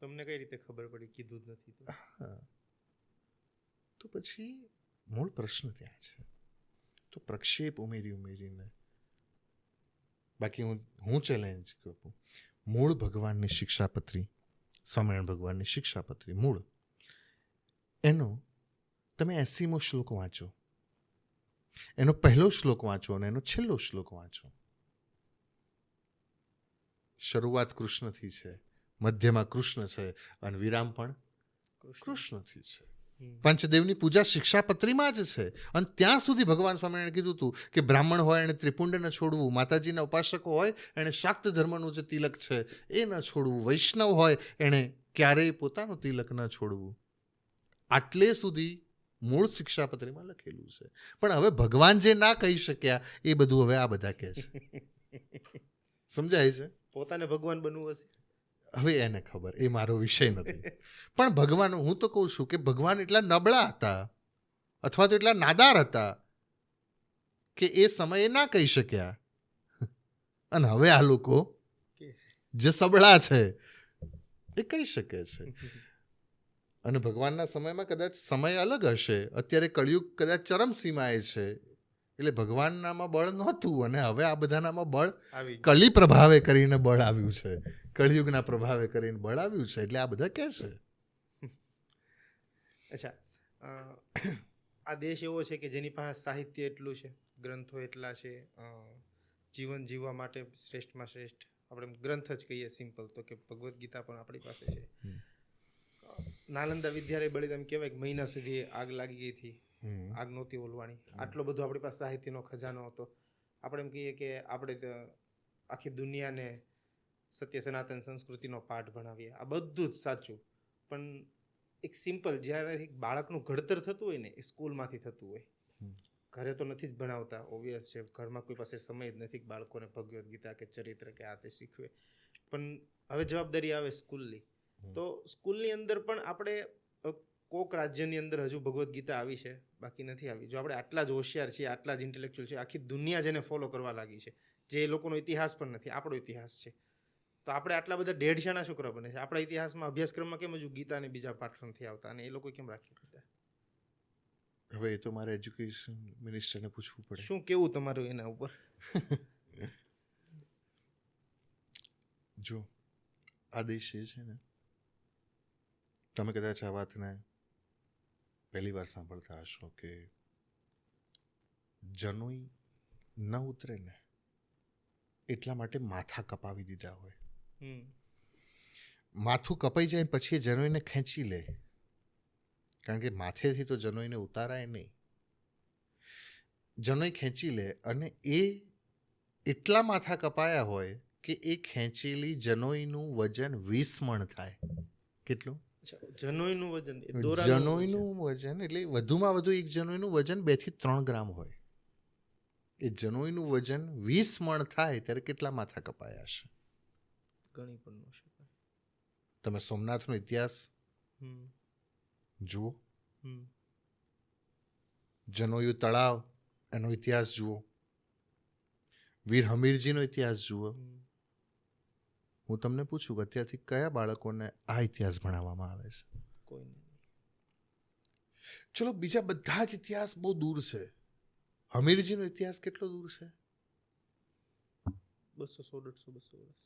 તમને કઈ રીતે ખબર પડી કીધું જ નથી તો? તો પછી મૂળ પ્રશ્ન ત્યાં છે. તો પ્રક્ષેપ ઉમેરીને બાકી હું ચેલેન્જ કરું, મૂળ ભગવાનની શિક્ષાપત્રી, સ્વામિનારાયણ ભગવાનની શિક્ષાપત્રી મૂળ, એનો તમે 80મો શ્લોક વાંચો, એનો પહેલો શ્લોક વાંચો અને એનો છેલ્લો શ્લોક વાંચો. શરૂઆત કૃષ્ણથી છે, મધ્યમાં કૃષ્ણ છે અને વિરામ પણ કૃષ્ણથી છે. પંચદેવની પૂજા શિક્ષાપત્રીમાં જ છે અને ત્યાં સુધી ભગવાન સ્વામિનારાયણે કીધું હતું કે બ્રાહ્મણ હોય એણે ત્રિપુંડ ન છોડવું, માતાજીના ઉપાસકો હોય એણે શાક્ત ધર્મનું જે તિલક છે એ ન છોડવું, વૈષ્ણવ હોય એણે ક્યારેય પોતાનું તિલક ન છોડવું. આટલે સુધી મૂળ શિક્ષાપત્રીમાં લખેલું છે. પણ હવે ભગવાન જે ના કહી શક્યા એ બધું હવે આ બધા કહે છે. સમજાય છે? પોતાને ભગવાન બનવું હશે. હવે એને ખબર, એ મારો વિષય નથી. પણ ભગવાન, હું તો કહું છું કે ભગવાન એટલા નબળા હતા અથવા તો એટલા નાદાર હતા કે એ સમયે ના કહી શક્યા. અને હવે આ લોકો જે સબળા છે એ કહી શકે છે. અને ભગવાનના સમયમાં કદાચ સમય અલગ હશે. અત્યારે કળિયુગ કદાચ ચરમસીમાએ છે એટલે ભગવાનનામાં બળ નહોતું અને હવે આ બધાનામાં બળ કલી પ્રભાવે કરીને બળ આવ્યું છે, કળિયુગના પ્રભાવે કરીને બળ આવ્યું છે. એટલે આ બધા કહે છે. અચ્છા, આ દેશ એવો છે કે જેની પાસે સાહિત્ય એટલું છે, ગ્રંથો એટલા છે, જીવન જીવવા માટે શ્રેષ્ઠમાં શ્રેષ્ઠ આપણે ગ્રંથ જ કહીએ સિમ્પલ તો કે ભગવદ્ ગીતા પણ આપણી પાસે છે. નાલંદા વિદ્યાલય બળી એમ કહેવાય કે મહિના સુધી આગ લાગી ગઈ હતી, આગ નહોતી ઓલવાની. આટલો બધો આપણી પાસે સાહિત્યનો ખજાનો હતો. આપણે એમ કહીએ કે આપણે આખી દુનિયાને સત્ય સનાતન સંસ્કૃતિનો પાઠ ભણાવીએ. આ બધું જ સાચું, પણ એક સિમ્પલ જ્યારે એક બાળકનું ઘડતર થતું હોય ને એ સ્કૂલમાંથી થતું હોય. ઘરે તો નથી જ ભણાવતા, ઓબ્વિયસ છે. ઘરમાં કોઈ પાસે સમય જ નથી બાળકોને ભગવદ્ ગીતા કે ચરિત્ર કે આ તે શીખવે. પણ હવે જવાબદારી આવે સ્કૂલની, તો સ્કૂલની અંદર પણ આપણે કોક રાજ્યની અંદર હજુ ભગવદ્ ગીતા આવી છે, બાકી નથી આવી. જો આપણે આટલા જ હોશિયાર છીએ, આટલા જ ઇન્ટેલેક્ચ્યુઅલ છીએ, આખી દુનિયા જેને ફોલો કરવા લાગી છે, જે એ લોકોનો ઇતિહાસ પણ નથી, આપણો ઇતિહાસ છે, તો આપણે આટલા બધા દેઢશાણા શું કરવા બને છે? આપણા ઇતિહાસમાં અભ્યાસક્રમમાં કેમ હજુ ગીતા અને બીજા પાઠ નથી આવતા અને એ લોકો કેમ રાખી દીધા? હવે એ તો મારે એજ્યુકેશન મિનિસ્ટરને પૂછવું પડે. શું કેવું તમારું એના ઉપર? જો આ દેશ એ છે ને, તમે કદાચ આ વાતને પહેલી વાર સાંભળતા હશો કે જનોઈ ન ઉતરે ને એટલા માટે માથા કપાવી દીધા હોય. માથું કપાઈ જાય પછી એ જનોઈને ખેંચી લે, કારણ કે માથેથી તો જનોઈને ઉતારાય નહીં. જનોઈ ખેંચી લે અને એ એટલા માથા કપાયા હોય કે એ ખેંચેલી જનોઈનું વજન 20 મણ થાય. કેટલું? જનોઈનું વજન? જનોઈનું વજન એટલે વધુમાં વધુ એક જનોઈનું વજન 2 થી 3 ગ્રામ હોય. એ જનોઈનું વજન 20 મણ થાય ત્યારે કેટલા માથા કપાયા હશે? ગણી પણ ન શકાય. તમે સોમનાથનો ઇતિહાસ જુઓ, જનોયું તળાવ એનો ઇતિહાસ જુઓ, વીર હમીરજીનો ઇતિહાસ જુઓ. હું તમને પૂછું કે અત્યારથી કયા બાળકોને આ ઇતિહાસ ભણાવવામાં આવે છે? કોઈ નહીં. ચલો બીજા બધા જ ઇતિહાસ બહુ દૂર છે. હમીરજીનો ઇતિહાસ કેટલો દૂર છે? 200, 150, 200 વર્ષ.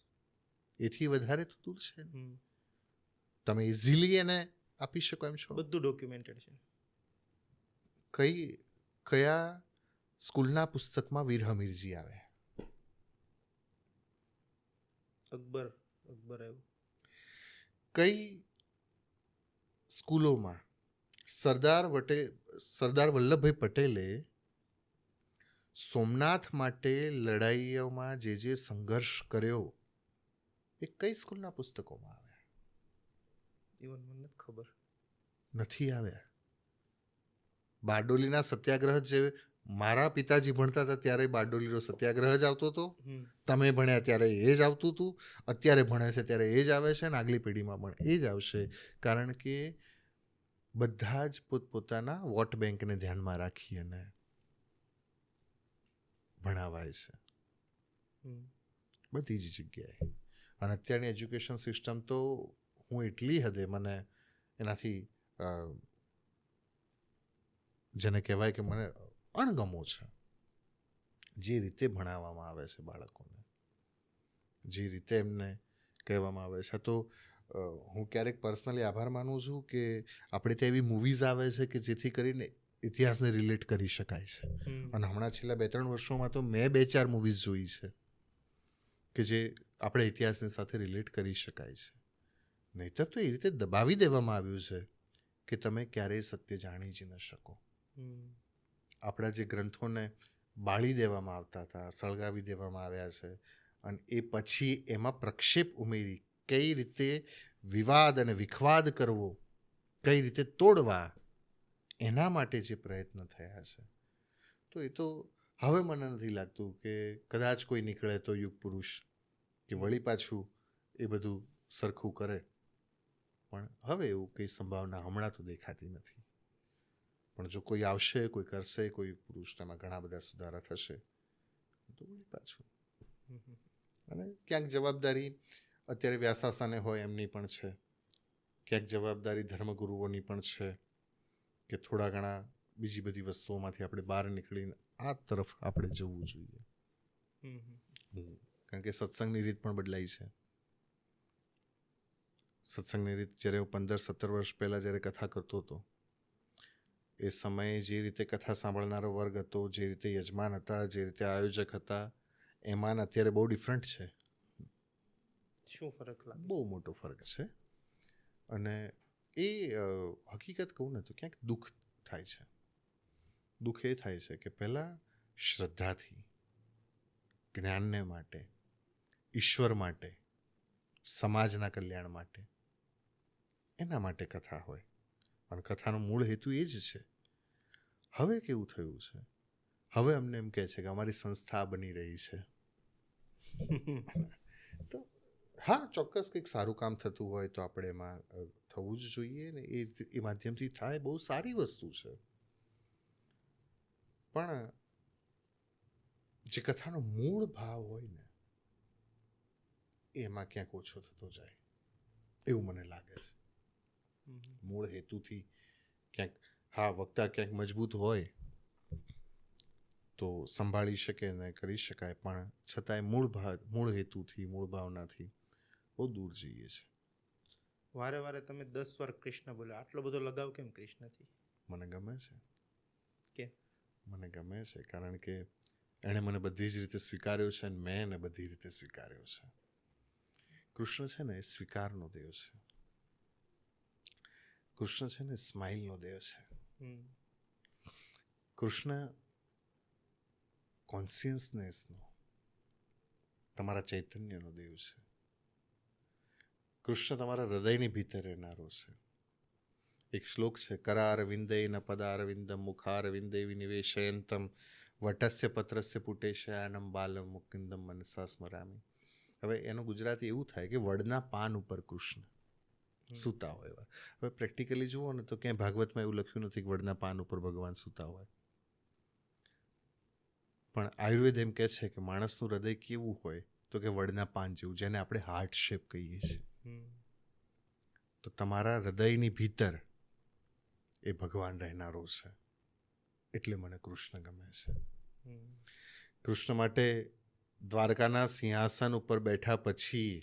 એથી વધારે તો દૂર છે. તમે ઇઝીલી એને આપી શકો એમ છો? બધું ડોક્યુમેન્ટેડ છે. કયા સ્કૂલના પુસ્તકમાં વીર હમીરજી આવે? અકબર આવ્યું. કઈ સ્કૂલોમાં સરદાર વલ્લભભાઈ પટેલે સોમનાથ માટે લડાઈઓમાં જે સંઘર્ષ કર્યો એ કઈ સ્કૂલના પુસ્તકોમાં આવ્યા? ઇવન મને નથી ખબર. નથી આવ્યા. બારડોલીના સત્યાગ્રહ જે મારા પિતાજી ભણતા હતા ત્યારે બારડોલીનો સત્યાગ્રહ જ આવતો હતો. તમે ભણ્યા ત્યારે એ જ આવતું હતું. અત્યારે ભણે છે ત્યારે એ જ આવે છે અને આગલી પેઢીમાં પણ એ જ આવશે. કારણ કે બધા જ પોતપોતાના વોટ બેંકને ધ્યાનમાં રાખી અને ભણાવાય છે બધી જ જગ્યાએ. અને અત્યારની એજ્યુકેશન સિસ્ટમ તો હું એટલી હદે મને એનાથી જેને કહેવાય કે મને અણગમો છે. જે રીતે ભણાવવામાં આવે છે બાળકોને, જે રીતે એમને કહેવામાં આવે છે. તો હું ક્યારેક પર્સનલી આભાર માનું છું કે આપણે ત્યાં એવી મૂવીઝ આવે છે કે જેથી કરીને ઇતિહાસને રિલેટ કરી શકાય છે. અને હમણાં છેલ્લા 2-3 વર્ષોમાં તો મેં 2-4 મૂવીઝ જોઈ છે કે જે આપણે ઇતિહાસની સાથે રિલેટ કરી શકાય છે. નહીંતર તો એ રીતે દબાવી દેવામાં આવ્યું છે કે તમે ક્યારેય સત્ય જાણી જ ન શકો. આપણા જે ગ્રંથોને બાળી દેવામાં આવતા હતા, સળગાવી દેવામાં આવ્યા છે, અને એ પછી એમાં પ્રક્ષેપ ઉમેરી કઈ રીતે વિવાદ અને વિખવાદ કરવો, કઈ રીતે તોડવા, એના માટે જે પ્રયત્ન થયા છે, તો એ તો હવે મને નથી લાગતું કે કદાચ કોઈ નીકળે તો યુગ પુરુષ કે વળી પાછું એ બધું સરખું કરે. પણ હવે એવું કંઈ સંભાવના હમણાં તો દેખાતી નથી. પણ જો કોઈ આવશે, કોઈ કરશે, કોઈ પુરુષનામાં ઘણા બધા સુધારા થશે તો વળી પાછું. અને ક્યાંક જવાબદારી અત્યારે વ્યાસાસને હોય એમની પણ છે, ક્યાંક જવાબદારી ધર્મગુરુઓની પણ છે કે થોડા ઘણા બીજી બધી વસ્તુઓમાંથી આપણે બહાર નીકળીને આ તરફ આપણે જવું જોઈએ. કારણ કે સત્સંગની રીત પણ બદલાઈ છે. સત્સંગની રીત જ્યારે હું 15-17 વર્ષ પહેલાં જ્યારે કથા કરતો હતો એ સમયે જે રીતે કથા સાંભળનારો વર્ગ હતો, જે રીતે યજમાન હતા, જે રીતે આયોજક હતા, એમાં અત્યારે બહુ ડિફરન્ટ છે. શું ફરક લાગે? બહુ મોટો ફરક છે. અને એ હકીકત કહું ને તો ક્યાંક દુઃખ થાય છે. દુઃખ એ થાય છે કે પહેલાં શ્રદ્ધાથી, જ્ઞાનને માટે, ઈશ્વર માટે, સમાજના કલ્યાણ માટે, એના માટે કથા હોય અને કથાનો મૂળ હેતુ એ જ છે. હવે કેવું થયું છે, હવે અમને એમ કહે છે કે અમારી સંસ્થા બની રહી છે. તો હા, ચોક્કસ કંઈક સારું કામ થતું હોય તો આપણે એમાં થવું જ જોઈએ ને. એ માધ્યમથી થાય, બહુ સારી વસ્તુ છે. પણ જે કથાનો મૂળ ભાવ હોય ને એમાં ક્યાંક ઓછો થતો જાય એવું મને લાગે છે. મૂળ હેતુથી ક્યાંક હા, વક્તા ક્યાંક મજબૂત હોય તો સંભાળી શકે ને કરી શકાય, પણ છતાંય મૂળ હેતુથી, મૂળ ભાવનાથી બહુ દૂર જઈએ છે. વારે વારે તમે 10 વાર કૃષ્ણ બોલ્યા, આટલો બધો લગાવ કેમ કૃષ્ણથી? મને ગમે છે. કે મને ગમે છે કારણ કે એણે મને બધી જ રીતે સ્વીકાર્યો છે અને મેં એને બધી રીતે સ્વીકાર્યો છે. કૃષ્ણ છે ને એ સ્વીકારનો દેવ છે. કૃષ્ણ છે ને સ્માઇલનો દેવ છે. કૃષ્ણ કોન્શિયસનેસનો, તમારા ચૈતન્યનો દેવ છે. કૃષ્ણ તમારા હૃદયની ભીતર રહેનારો છે. એક શ્લોક છે, કરારવિંદેન પદારવિંદમ મુખારવિંદે વિનિવેશયંતમ વટસ્ય પત્રસ્ય પુટેશયાનમ બાલમ મુકિંદમ મનસા સ્મરામી. હવે એનું ગુજરાતી એવું થાય કે વડના પાન ઉપર કૃષ્ણ સૂતા હોય એવા. હવે પ્રેક્ટિકલી જુઓ ને તો ક્યાંય ભાગવતમાં એવું લખ્યું નથી કે વડના પાન ઉપર ભગવાન સૂતા હોય. પણ આયુર્વેદ એમ કહે છે કે માણસનું હૃદય કેવું હોય તો કે વડના પાન જેવું, જેને આપણે હાર્ટ શેપ કહીએ છીએ. તો તમારા હૃદયની ભીતર એ ભગવાન રહેનારો છે. એટલે મને કૃષ્ણ ગમે છે. કૃષ્ણ માટે દ્વારકાના સિંહાસન ઉપર બેઠા પછી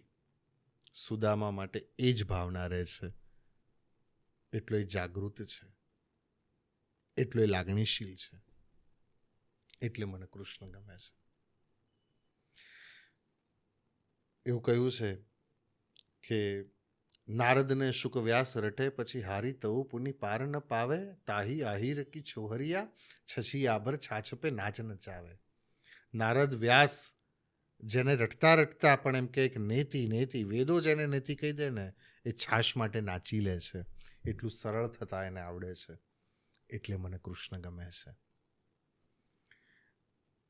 સુદામા માટે એ જ ભાવના રહે છે. એટલો એ જાગૃત છે, એટલો એ લાગણીશીલ છે, એટલે મને કૃષ્ણ ગમે છે. એવું કહ્યું છે કે નારદને શુક વ્યાસ રટે પછી હારી તવું પુની પાર ન પાવે તાહી આહીર કી છોહરિયા છછી આભર છાછ પે નાચ નચાવે. નારદ વ્યાસ જેને રટતા રટતા પણ એમ કે નેતિ નેતિ વેદો જેને નેતિ કહી દે ને એ છાશ માટે નાચી લે છે. એટલું સરળ થતા એને આવડે છે, એટલે મને કૃષ્ણ ગમે છે.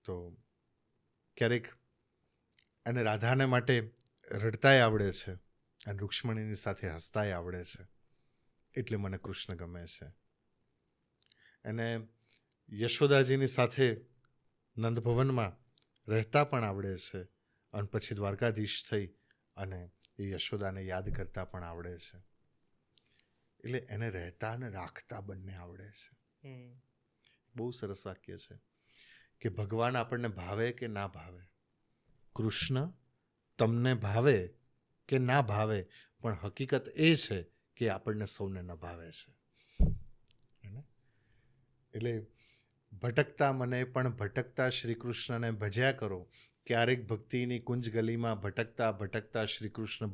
તો ક્યારેક અને રાધાને માટે રડતાય આવડે છે અને રૂક્ષ્મણીની સાથે હસતાય આવડે છે, એટલે મને કૃષ્ણ ગમે છે. અને યશોદાજીની સાથે નંદભવનમાં રહેતા પણ આવડે છે અને પછી દ્વારકાધીશ થઈ અને એ યશોદાને યાદ કરતા પણ આવડે છે. એટલે એને રહેતા અને રાખતા બંને આવડે છે. બહુ સરસ વાક્ય છે કે ભગવાન આપણને ભાવે કે ના ભાવે, કૃષ્ણ તમને ભાવે કે ના ભાવે, પણ હકીકત એ છે કે આપણને સૌને ન ભાવે છે. એટલે ભટકતા મને પણ ભટકતા શ્રી કૃષ્ણને ભજ્યા કરો. ક્યારેક ભક્તિની કુંજ ગલીમાં ભટકતા ભટકતા શ્રી કૃષ્ણ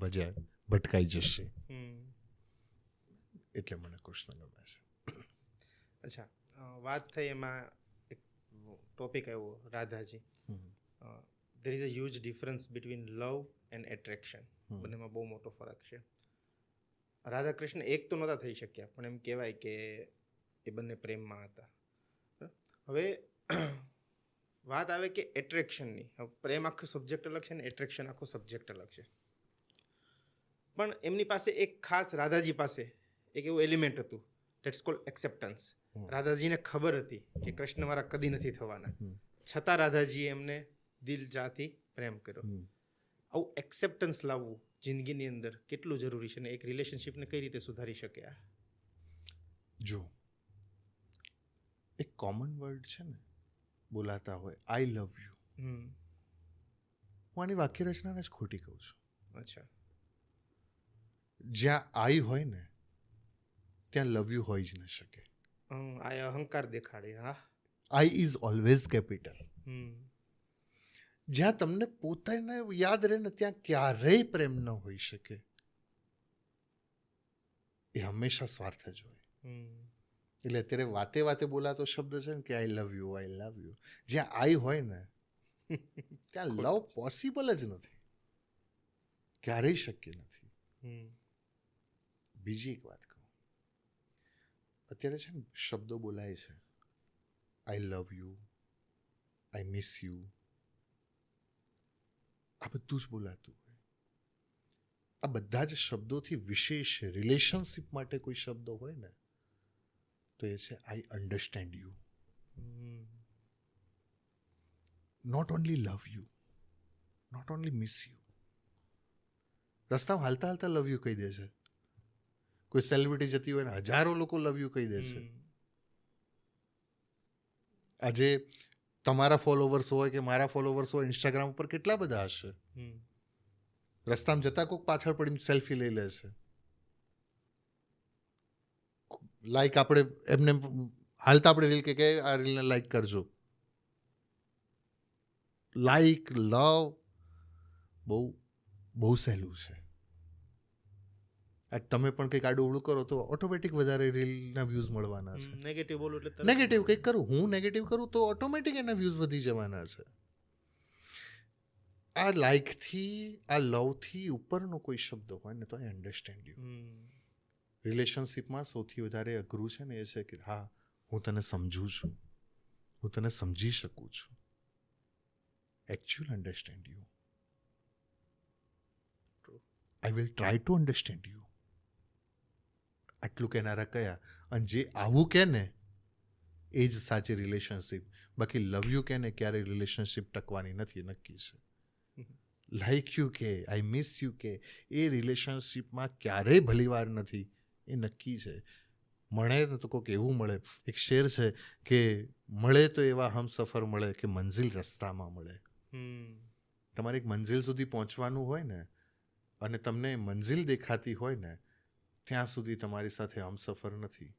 ભટકાઈ જશે. એટલે મને કૃષ્ણ ગમે છે. અચ્છા, વાત થઈ એમાં એક ટોપિક આવ્યો Radhaji. There is a huge difference between love and attraction. બંનેમાં બહુ મોટો ફરક છે. રાધા કૃષ્ણ એક તો નહોતા થઈ શક્યા, પણ એમ કહેવાય કે એ બંને પ્રેમમાં હતા. હવે વાત આવે કે એટ્રેક્શનની. પ્રેમ આખો સબ્જેક્ટ અલગ છે ને એટ્રેક્શન આખો સબ્જેક્ટ અલગ છે. પણ એમની પાસે એક ખાસ રાધાજી પાસે એક એવું એલિમેન્ટ હતું, ધેટ્સ કોલ્ડ એક્સેપ્ટન્સ. રાધાજીને ખબર હતી કે કૃષ્ણ મારા કદી નથી થવાના, છતાં રાધાજીએ એમને દિલ જાથી પ્રેમ કર્યો. આવું એક્સેપ્ટન્સ લાવવું જિંદગીની અંદર કેટલું જરૂરી છે ને એક રિલેશનશિપને કઈ રીતે સુધારી શકે? જો એક કોમન વર્ડ છે ને બોલાતા હોય, આઈ લવ યુ. હું આની વાક્ય રચનાને જ ખોટી કહું છું. અચ્છા. જ્યાં આઈ હોય ને ત્યાં લવ યુ હોય જ ન શકે. આ અહંકાર દેખાડે. હા, આઈ ઇઝ ઓલવેઝ કેપિટલ. જ્યાં તમને પોતાને યાદ રહે ને ત્યાં ક્યારેય પ્રેમ ન હોઈ શકે. એ હંમેશા સ્વાર્થ જ હોય. એટલે અત્યારે વાતે વાતે બોલાતો શબ્દ છે ને કે આઈ love you, I love you. જ્યાં આઈ હોય ને ત્યાં લવ પોસિબલ જ નથી, ક્યારેય શક્ય નથી. બીજી એક વાત કહું, અત્યારે છે ને શબ્દો બોલાય છે, I love you, I miss you, આ બધું જ બોલાતું હોય. આ બધા જ શબ્દોથી વિશેષ રિલેશનશિપ માટે કોઈ શબ્દો હોય ને તો એ છે I understand you. Not only love you, not only miss you. રસ્તામાં હાલતા હાલતા લવ યુ કહી દે છે. કોઈ સેલિબ્રિટી જતી હોય ને હજારો લોકો લવ યુ કહી દે છે. આજે તમારા ફોલોવર્સ હોય કે મારા ફોલોવર્સ હોય ઇન્સ્ટાગ્રામ ઉપર કેટલા બધા હશે. રસ્તામાં જતા કોઈક પાછળ પડીને સેલ્ફી લઈ લે છે. લાઈક આપણે એમને હાલતા આપણે રીલ કે આ રીલને લાઈક કરજો. લાઈક લવ બહુ બહુ સહેલું છે. તમે પણ કંઈક આડું અવળું કરો તો ઓટોમેટિક વધારે રીલના વ્યૂઝ મળવાના છે. નેગેટિવ બોલું એટલે નેગેટિવ કંઈક કરું, હું નેગેટિવ કરું તો ઓટોમેટિક એના વ્યૂઝ વધી જવાના છે. આ લાઈકથી આ લવથી ઉપરનો કોઈ શબ્દ હોય ને તો આઈ અન્ડરસ્ટેન્ડ યુ. રિલેશનશિપમાં સૌથી વધારે અઘરું છે ને એ છે કે હા હું તને સમજું છું, હું તને સમજી શકું છું. Actual understand you. I will try to understand you. આટલું કહેનારા કયા? અને જે આવું કહે ને એ જ સાચી રિલેશનશિપ. બાકી લવ યુ કહે ને ક્યારેય રિલેશનશિપ ટકવાની નથી, નક્કી છે. લાઈક યુ કે આઈ મિસ યુ કે એ રિલેશનશિપમાં ક્યારેય ભલીવાર નથી, એ નક્કી છે. મળે ને તો કોઈક એવું મળે. એક શેર છે કે મળે તો એવા હમસફર મળે કે મંઝિલ રસ્તામાં મળે. તમારે એક મંઝિલ સુધી પહોંચવાનું હોય ને અને તમને મંઝિલ દેખાતી હોય ને ત્યાં સુધી તમારી સાથે હમસફર નથી.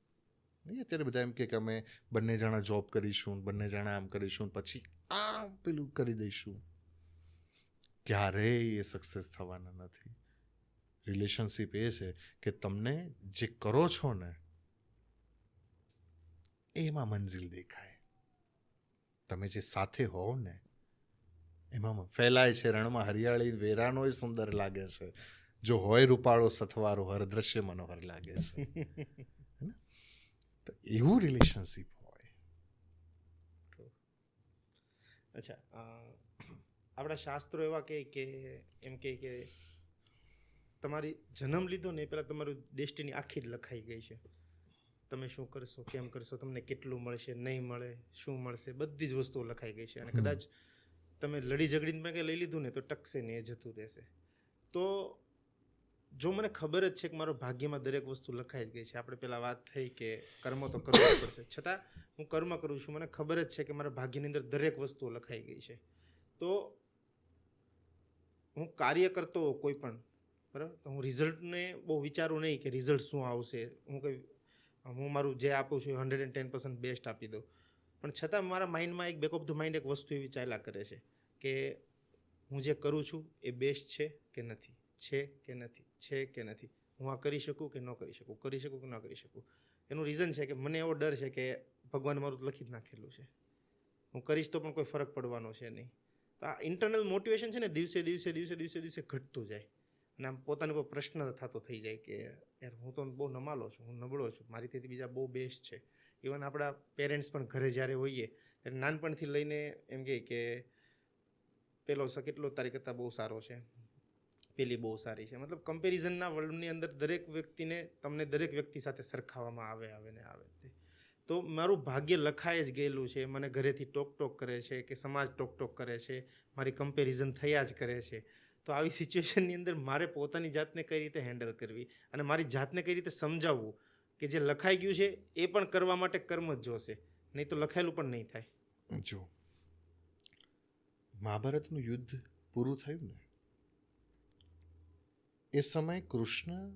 નહીં, અત્યારે બધા એમ કે અમે બંને જણા જોબ કરીશું, બંને જણા આમ કરીશું, પછી આમ પેલું કરી દઈશું. ક્યારેય એ સક્સેસ થવાના નથી. રિલેશનશિપ એ છે કે તમને જે કરો છો ને એમાં મંઝિલ દેખાય. તમે જે સાથે હોવ ને એમાં ફેલાય છે રણમાં હરિયાળી, વેરાનોય સુંદર લાગે છે. જો હોય રૂપાળો સથવારો હર દ્રશ્ય મનોહર લાગે છે. હે ને? તો એવું રિલેશનશિપ હોય. અચ્છા, આપણા શાસ્ત્રો એવા કહે કે એમ કહે કે તમારી જન્મ લીધો ને એ પહેલાં તમારું ડેસ્ટિની આખી જ લખાઈ ગઈ છે. તમે શું કરશો, કેમ કરશો, તમને કેટલું મળશે, નહીં મળે, શું મળશે, બધી જ વસ્તુઓ લખાઈ ગઈ છે. અને કદાચ તમે લડી ઝઘડીને પણ કંઈ લઈ લીધું ને તો ટકશે ને એ જતું રહેશે. તો જો મને ખબર જ છે કે મારો ભાગ્યમાં દરેક વસ્તુ લખાઈ જ ગઈ છે, આપણે પહેલાં વાત થઈ કે કર્મ તો કરવું જ પડશે, છતાં હું કર્મ કરું છું, મને ખબર જ છે કે મારા ભાગ્યની અંદર દરેક વસ્તુઓ લખાઈ ગઈ છે. તો હું કાર્ય કરતો હોઉં કોઈ પણ, બરાબર, તો હું રિઝલ્ટને બહુ વિચારું નહીં કે રિઝલ્ટ શું આવશે. હું મારું જે આપું છું 110% બેસ્ટ આપી દઉં, પણ છતાં મારા માઇન્ડમાં એક બેક ઓફ ધ માઇન્ડ એક વસ્તુ એવી ચાલ્યા કરે છે કે હું જે કરું છું એ બેસ્ટ છે કે નથી, છે કે નથી, છે કે નથી, હું આ કરી શકું કે ન કરી શકું, કરી શકું કે ન કરી શકું. એનું રીઝન છે કે મને એવો ડર છે કે ભગવાને મારું લખી જ નાખેલું છે, હું કરીશ તો પણ કોઈ ફરક પડવાનો છે નહીં. તો આ ઇન્ટરનલ મોટિવેશન છે ને દિવસે દિવસે દિવસે દિવસે દિવસે ઘટતું જાય. અને આમ પોતાનો કોઈ પ્રશ્ન થતો થઈ જાય કે યાર હું તો બહુ નમાલો છું, હું નબળો છું, મારીથી બીજા બહુ બેસ્ટ છે. ઇવન આપણા પેરેન્ટ્સ પણ ઘરે જ્યારે હોઈએ ત્યારે નાનપણથી લઈને એમ કહે કે પેલો કેટલો તારી કરતાં બહુ સારો છે, પેલી બહુ સારી છે. મતલબ કમ્પેરિઝનના વર્લ્ડની અંદર દરેક વ્યક્તિને, તમને દરેક વ્યક્તિ સાથે સરખાવવામાં આવે ને આવે. તો મારું ભાગ્ય લખાઈ જ ગયેલું છે. મને ઘરેથી ટોક કરે છે કે સમાજ ટોક કરે છે, મારી કમ્પેરિઝન થયા જ કરે છે. તો આવી સિચ્યુએશનની અંદર મારે પોતાની જાતને કઈ રીતે હેન્ડલ કરવી અને મારી જાતને કઈ રીતે સમજાવવું કે જે લખાઈ ગયું છે એ પણ કરવા માટે કર્મ જ જોશે, નહીં તો લખાયેલું પણ નહીં થાય. જો મહાભારતનું યુદ્ધ પૂરું થયું ને એ સમયે કૃષ્ણ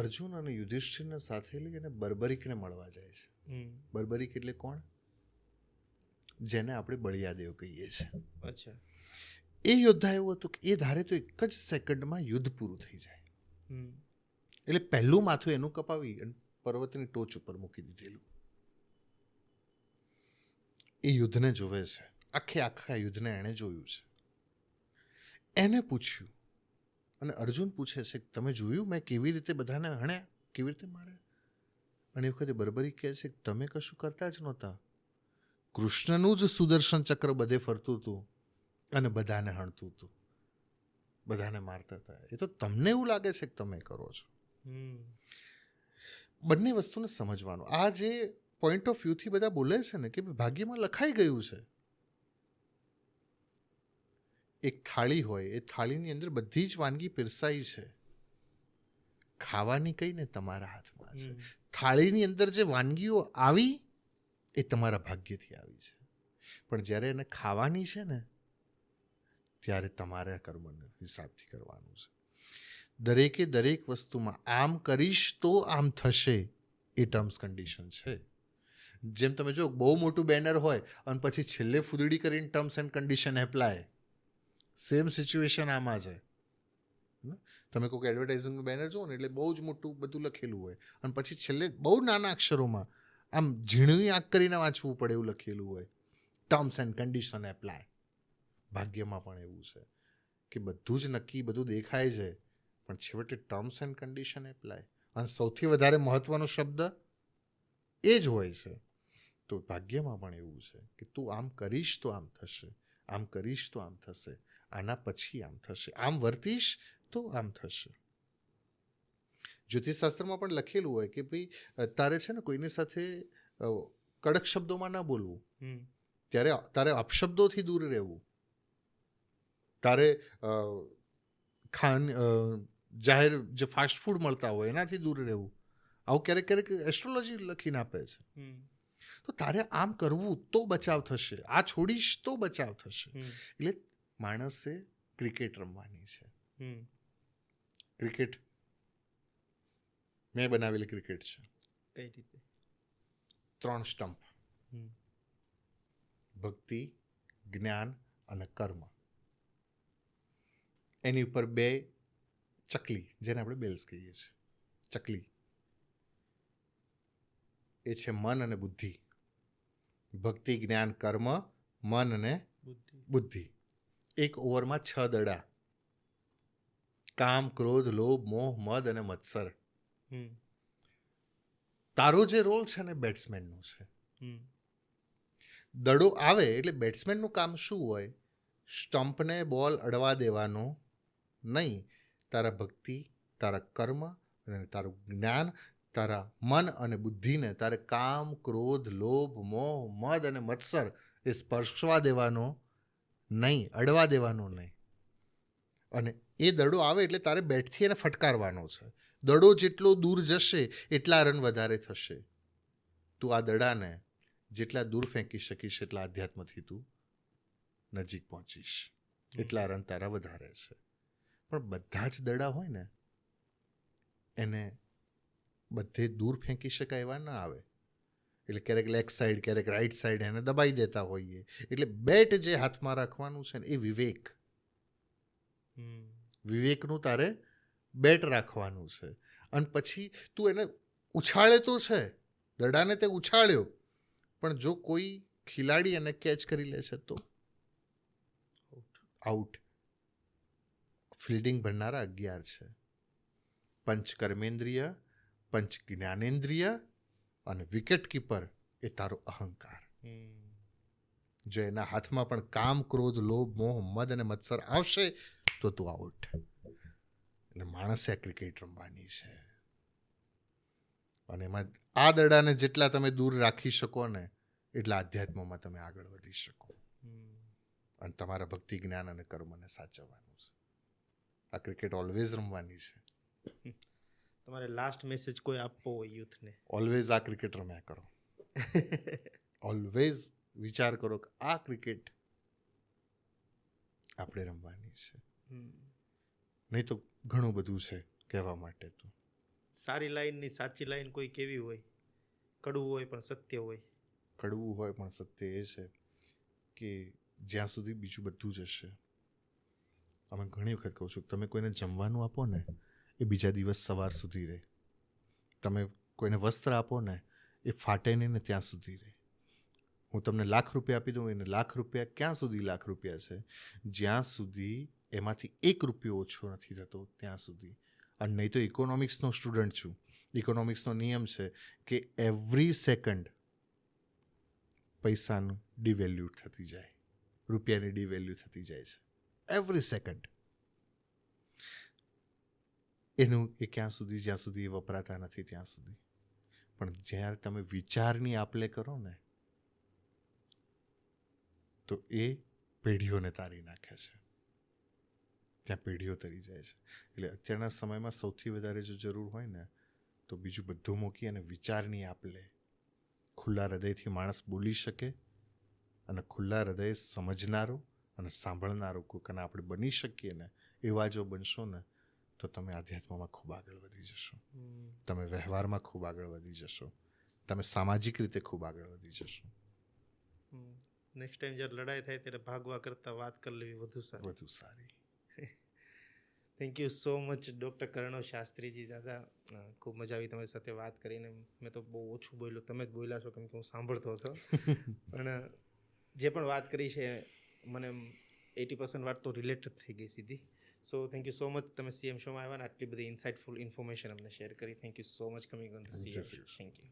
અર્જુન અને યુધિષ્ઠિરને સાથે લઈ અને બર્બરીકને મળવા જાય છે. બર્બરીક એટલે કોણ? જેને આપણે બળિયાદેવ કહીએ છીએ. અચ્છા. એ યોદ્ધા એવું હતું કે એ ધારે તો એક જ સેકન્ડમાં યુદ્ધ પૂરું થઈ જાય. એટલે પહેલું માથું એનું કપાવી અને પર્વતની ટોચ ઉપર મૂકી દીધેલું. એ યુદ્ધને જોવે છે, આખા યુદ્ધને એણે જોયું છે. એને પૂછ્યું અને અર્જુન પૂછે છે કે તમે જોયું મેં કેવી રીતે બધાને હણ્યા, કેવી રીતે માર્યા? અને એ વખતે બર્બરી કહે છે કે તમે કશું કરતા જ નહોતા, કૃષ્ણનું જ સુદર્શન ચક્ર બધે ફરતું હતું અને બધાને હણતું હતું, બધાને મારતા હતા. એ તો તમને એવું લાગે છે કે તમે કરો છો. બંને વસ્તુને સમજવાનું. આ જે પોઈન્ટ ઓફ વ્યૂથી બધા બોલે છે ને કે ભાગ્યમાં લખાઈ ગયું છે. એક થાળી હોય, એ થાળીની અંદર બધી જ વાનગી પીરસાઈ છે, ખાવાની કઈ ને તમારા હાથમાં છે. થાળીની અંદર જે વાનગીઓ આવી એ તમારા ભાગ્યથી આવી છે, પણ જ્યારે એને ખાવાની છે ને ત્યારે તમારે કર્મનો હિસાબથી કરવાનું છે. દરેકે દરેક વસ્તુમાં આમ કરીશ તો આમ થશે એ ટર્મ્સ કન્ડિશન છે. જેમ તમે જો બહુ મોટું બેનર હોય અને પછી છેલ્લે ફૂદડી કરીને terms and condition apply, same situation આમાં છે. તમે કોઈક એડવર્ટાઇઝિંગનું બેનર જુઓ ને એટલે બહુ જ મોટું બધું લખેલું હોય અને પછી છેલ્લે બહુ નાના અક્ષરોમાં આમ ઝીણવી આંખ કરીને વાંચવું પડે એવું લખેલું હોય, ટર્મ્સ એન્ડ કન્ડિશન એપ્લાય. ભાગ્યમાં પણ એવું છે કે બધું જ નક્કી, બધું દેખાય છે, પણ છેવટે ટર્મ્સ એન્ડ કન્ડિશન એપ્લાય. અને સૌથી વધારે મહત્વનો શબ્દ એ જ હોય છે. તો ભાગ્યમાં પણ એવું છે કે તું આમ કરીશ તો આમ થશે, આમ કરીશ તો આમ થશે, આના પછી આમ થશે, આમ વર્તીશ તો આમ થશે. જ્યોતિષશાસ્ત્રમાં પણ લખેલું હોય કે ભાઈ તારે છે ને કોઈની સાથે કડક શબ્દોમાં ના બોલવું, તારે અપશબ્દોથી દૂર રહેવું, તારે જાહેર જે ફાસ્ટ ફૂડ મળતા હોય એનાથી દૂર રહેવું. આવું ક્યારેક એસ્ટ્રોલોજી લખીને આપે છે. તો તારે આમ કરવું તો બચાવ થશે, આ છોડીશ તો બચાવ થશે. એટલે માણસે ક્રિકેટ રમવાની છે, ક્રિકેટ મેં બનાવેલી ક્રિકેટ છે. કઈ રીતે? 3 સ્ટમ્પ, હમ. ભક્તિ, જ્ઞાન અને કર્મ. એની ઉપર 2 ચકલી, જેને આપણે બેલ્સ કહીએ છીએ, ચકલી, એ છે મન અને બુદ્ધિ. ભક્તિ, જ્ઞાન, કર્મ, મન અને બુદ્ધિ. એક ઓવરમાં 6 દડા: કામ, ક્રોધ, લોભ, મોહ, મદ અને મત્સર. હમ. તારો જે રોલ છે ને બેટ્સમેનનો છે. હમ. દડો આવે એટલે બેટ્સમેનનું કામ શું હોય? સ્ટમ્પને બોલ અડવા દેવાનો નહીં. તારા ભક્તિ, તારા કર્મ અને તારું જ્ઞાન, તારા મન અને બુદ્ધિને તારે કામ, ક્રોધ, લોભ, મોહ, મદ અને મત્સર એ સ્પર્શવા દેવાનો નહીં, અડવા દેવાનો નહીં. અને એ દડો આવે એટલે તારે બેટથી એને ફટકારવાનો છે. દડો જેટલો દૂર જશે એટલા રન વધારે થશે. તું આ દડાને જેટલા દૂર ફેંકી શકીશ એટલા આધ્યાત્મથી તું નજીક પહોંચીશ, એટલા રન તારા વધારે છે. પણ બધા જ દડા હોય ને એને બધે દૂર ફેંકી શકાય એવા ના આવે. એટલે ક્યારેક લેગ સાઈડ, ક્યારેક રાઈટ સાઈડ એને દબાઈ દેતા હોઈએ. એટલે બેટ જે હાથમાં રાખવાનું છે ને એ વિવેક, વિવેકનું તારે બેટ રાખવાનું છે. અને પછી તું એને ઉછાળે તો છે, દડાને તે ઉછાળ્યો, પણ જો કોઈ ખિલાડી એને કેચ કરી લે છે તો આઉટ. ફિલ્ડિંગ ભરનારા 11 છે: પંચ કર્મેન્દ્રિય, પંચ જ્ઞાનેન્દ્રિય અને વિકેટ કીપર એ તારો અહંકાર. જો એના હાથમાં પણ કામ, ક્રોધ, લોભ, મોહ, મદ અને મત્સર આવશે તો તું આઉટ. એટલે માણસે આ ક્રિકેટ રમવાની છે. અને એમાં આ દડાને જેટલા તમે દૂર રાખી શકો ને એટલા આધ્યાત્મમાં તમે આગળ વધી શકો. અને તમારા ભક્તિ, જ્ઞાન અને કર્મને સાચવવાનું છે. આ ક્રિકેટ ઓલવેઝ રમવાની છે. તમારે લાસ્ટ મેસેજ કોઈ આપવો હોય યુથને? ઓલવેઝ આ ક્રિકેટ રમ્યા કરો. ઓલવેઝ વિચાર કરો કે આ ક્રિકેટ આપણે રમવાની છે. નહીં તો ઘણું બધું છે કહેવા માટે. તો સારી લાઈનની સાચી લાઈન કોઈ કેવી હોય? કડવું હોય પણ સત્ય હોય. કડવું હોય પણ સત્ય એ છે કે જ્યાં સુધી બીજું બધું જ હશે. અમે ઘણી વખત કહું છું, તમે કોઈને જમવાનું આપો ને એ બીજા દિવસ સવાર સુધી રહે. તમે કોઈને વસ્ત્ર આપો ને એ ફાટે નહીં ને ત્યાં સુધી રહે. હું તમને ₹1,00,000 આપી દઉં, એને ₹1,00,000 ક્યાં સુધી ₹1,00,000 છે? જ્યાં સુધી એમાંથી ₹1 ઓછો નથી થતો ત્યાં સુધી. અને નહીં તો ઇકોનોમિક્સનો સ્ટુડન્ટ છું. ઇકોનોમિક્સનો નિયમ છે કે એવરી સેકન્ડ પૈસાનું ડિવેલ્યુ થતી જાય, રૂપિયાની ડિવેલ્યુ થતી જાય છે. Every second. એનું એ ક્યાં સુધી? જ્યાં સુધી એ વપરાતા નથી ત્યાં સુધી. પણ જ્યારે તમે વિચારની આપ-લે કરો ને તો એ પેઢીઓને તારી નાખે છે. ત્યાં પેઢીઓ તરી જાય છે. એટલે અત્યારના સમયમાં સૌથી વધારે જો જરૂર હોય ને તો બીજું બધું મૂકી અને વિચારની આપ-લે, ખુલ્લા હૃદયથી માણસ બોલી શકે અને ખુલ્લા હૃદય સમજનારો અને સાંભળનારો કોઈકને આપણે બની શકીએ ને એવા જો બનશો ને તો તમે આધ્યાત્મમાં ખૂબ આગળ વધી જશો. તમે વ્યવહારમાં ખૂબ આગળ વધી જશો. તમે સામાજિક રીતે ખૂબ આગળ વધી જશો. નેક્સ્ટ ટાઈમ જ્યારે લડાઈ થાય ત્યારે ભાગવા કરતાં વાત કરી લેવી વધુ સારી. વધુ સારી. Thank you so much doctor Karnav Shastriji. દાદા, ખૂબ મજા આવી તમારી સાથે વાત કરીને. મેં તો બહુ ઓછું બોલ્યો, તમે જ બોલ્યા છો કેમ કે હું સાંભળતો હતો. પણ જે પણ વાત કરી છે મને 80% વાત તો રિલેટેડ થઈ ગઈ સીધી. So thank you so much. તમે CM શોમાં આવ્યા ને આટલી બધી ઇન્સાઇટફુલ ઇન્ફોર્મેશન અમને શેર કરી. Thank you so much coming on the CM. Thank you.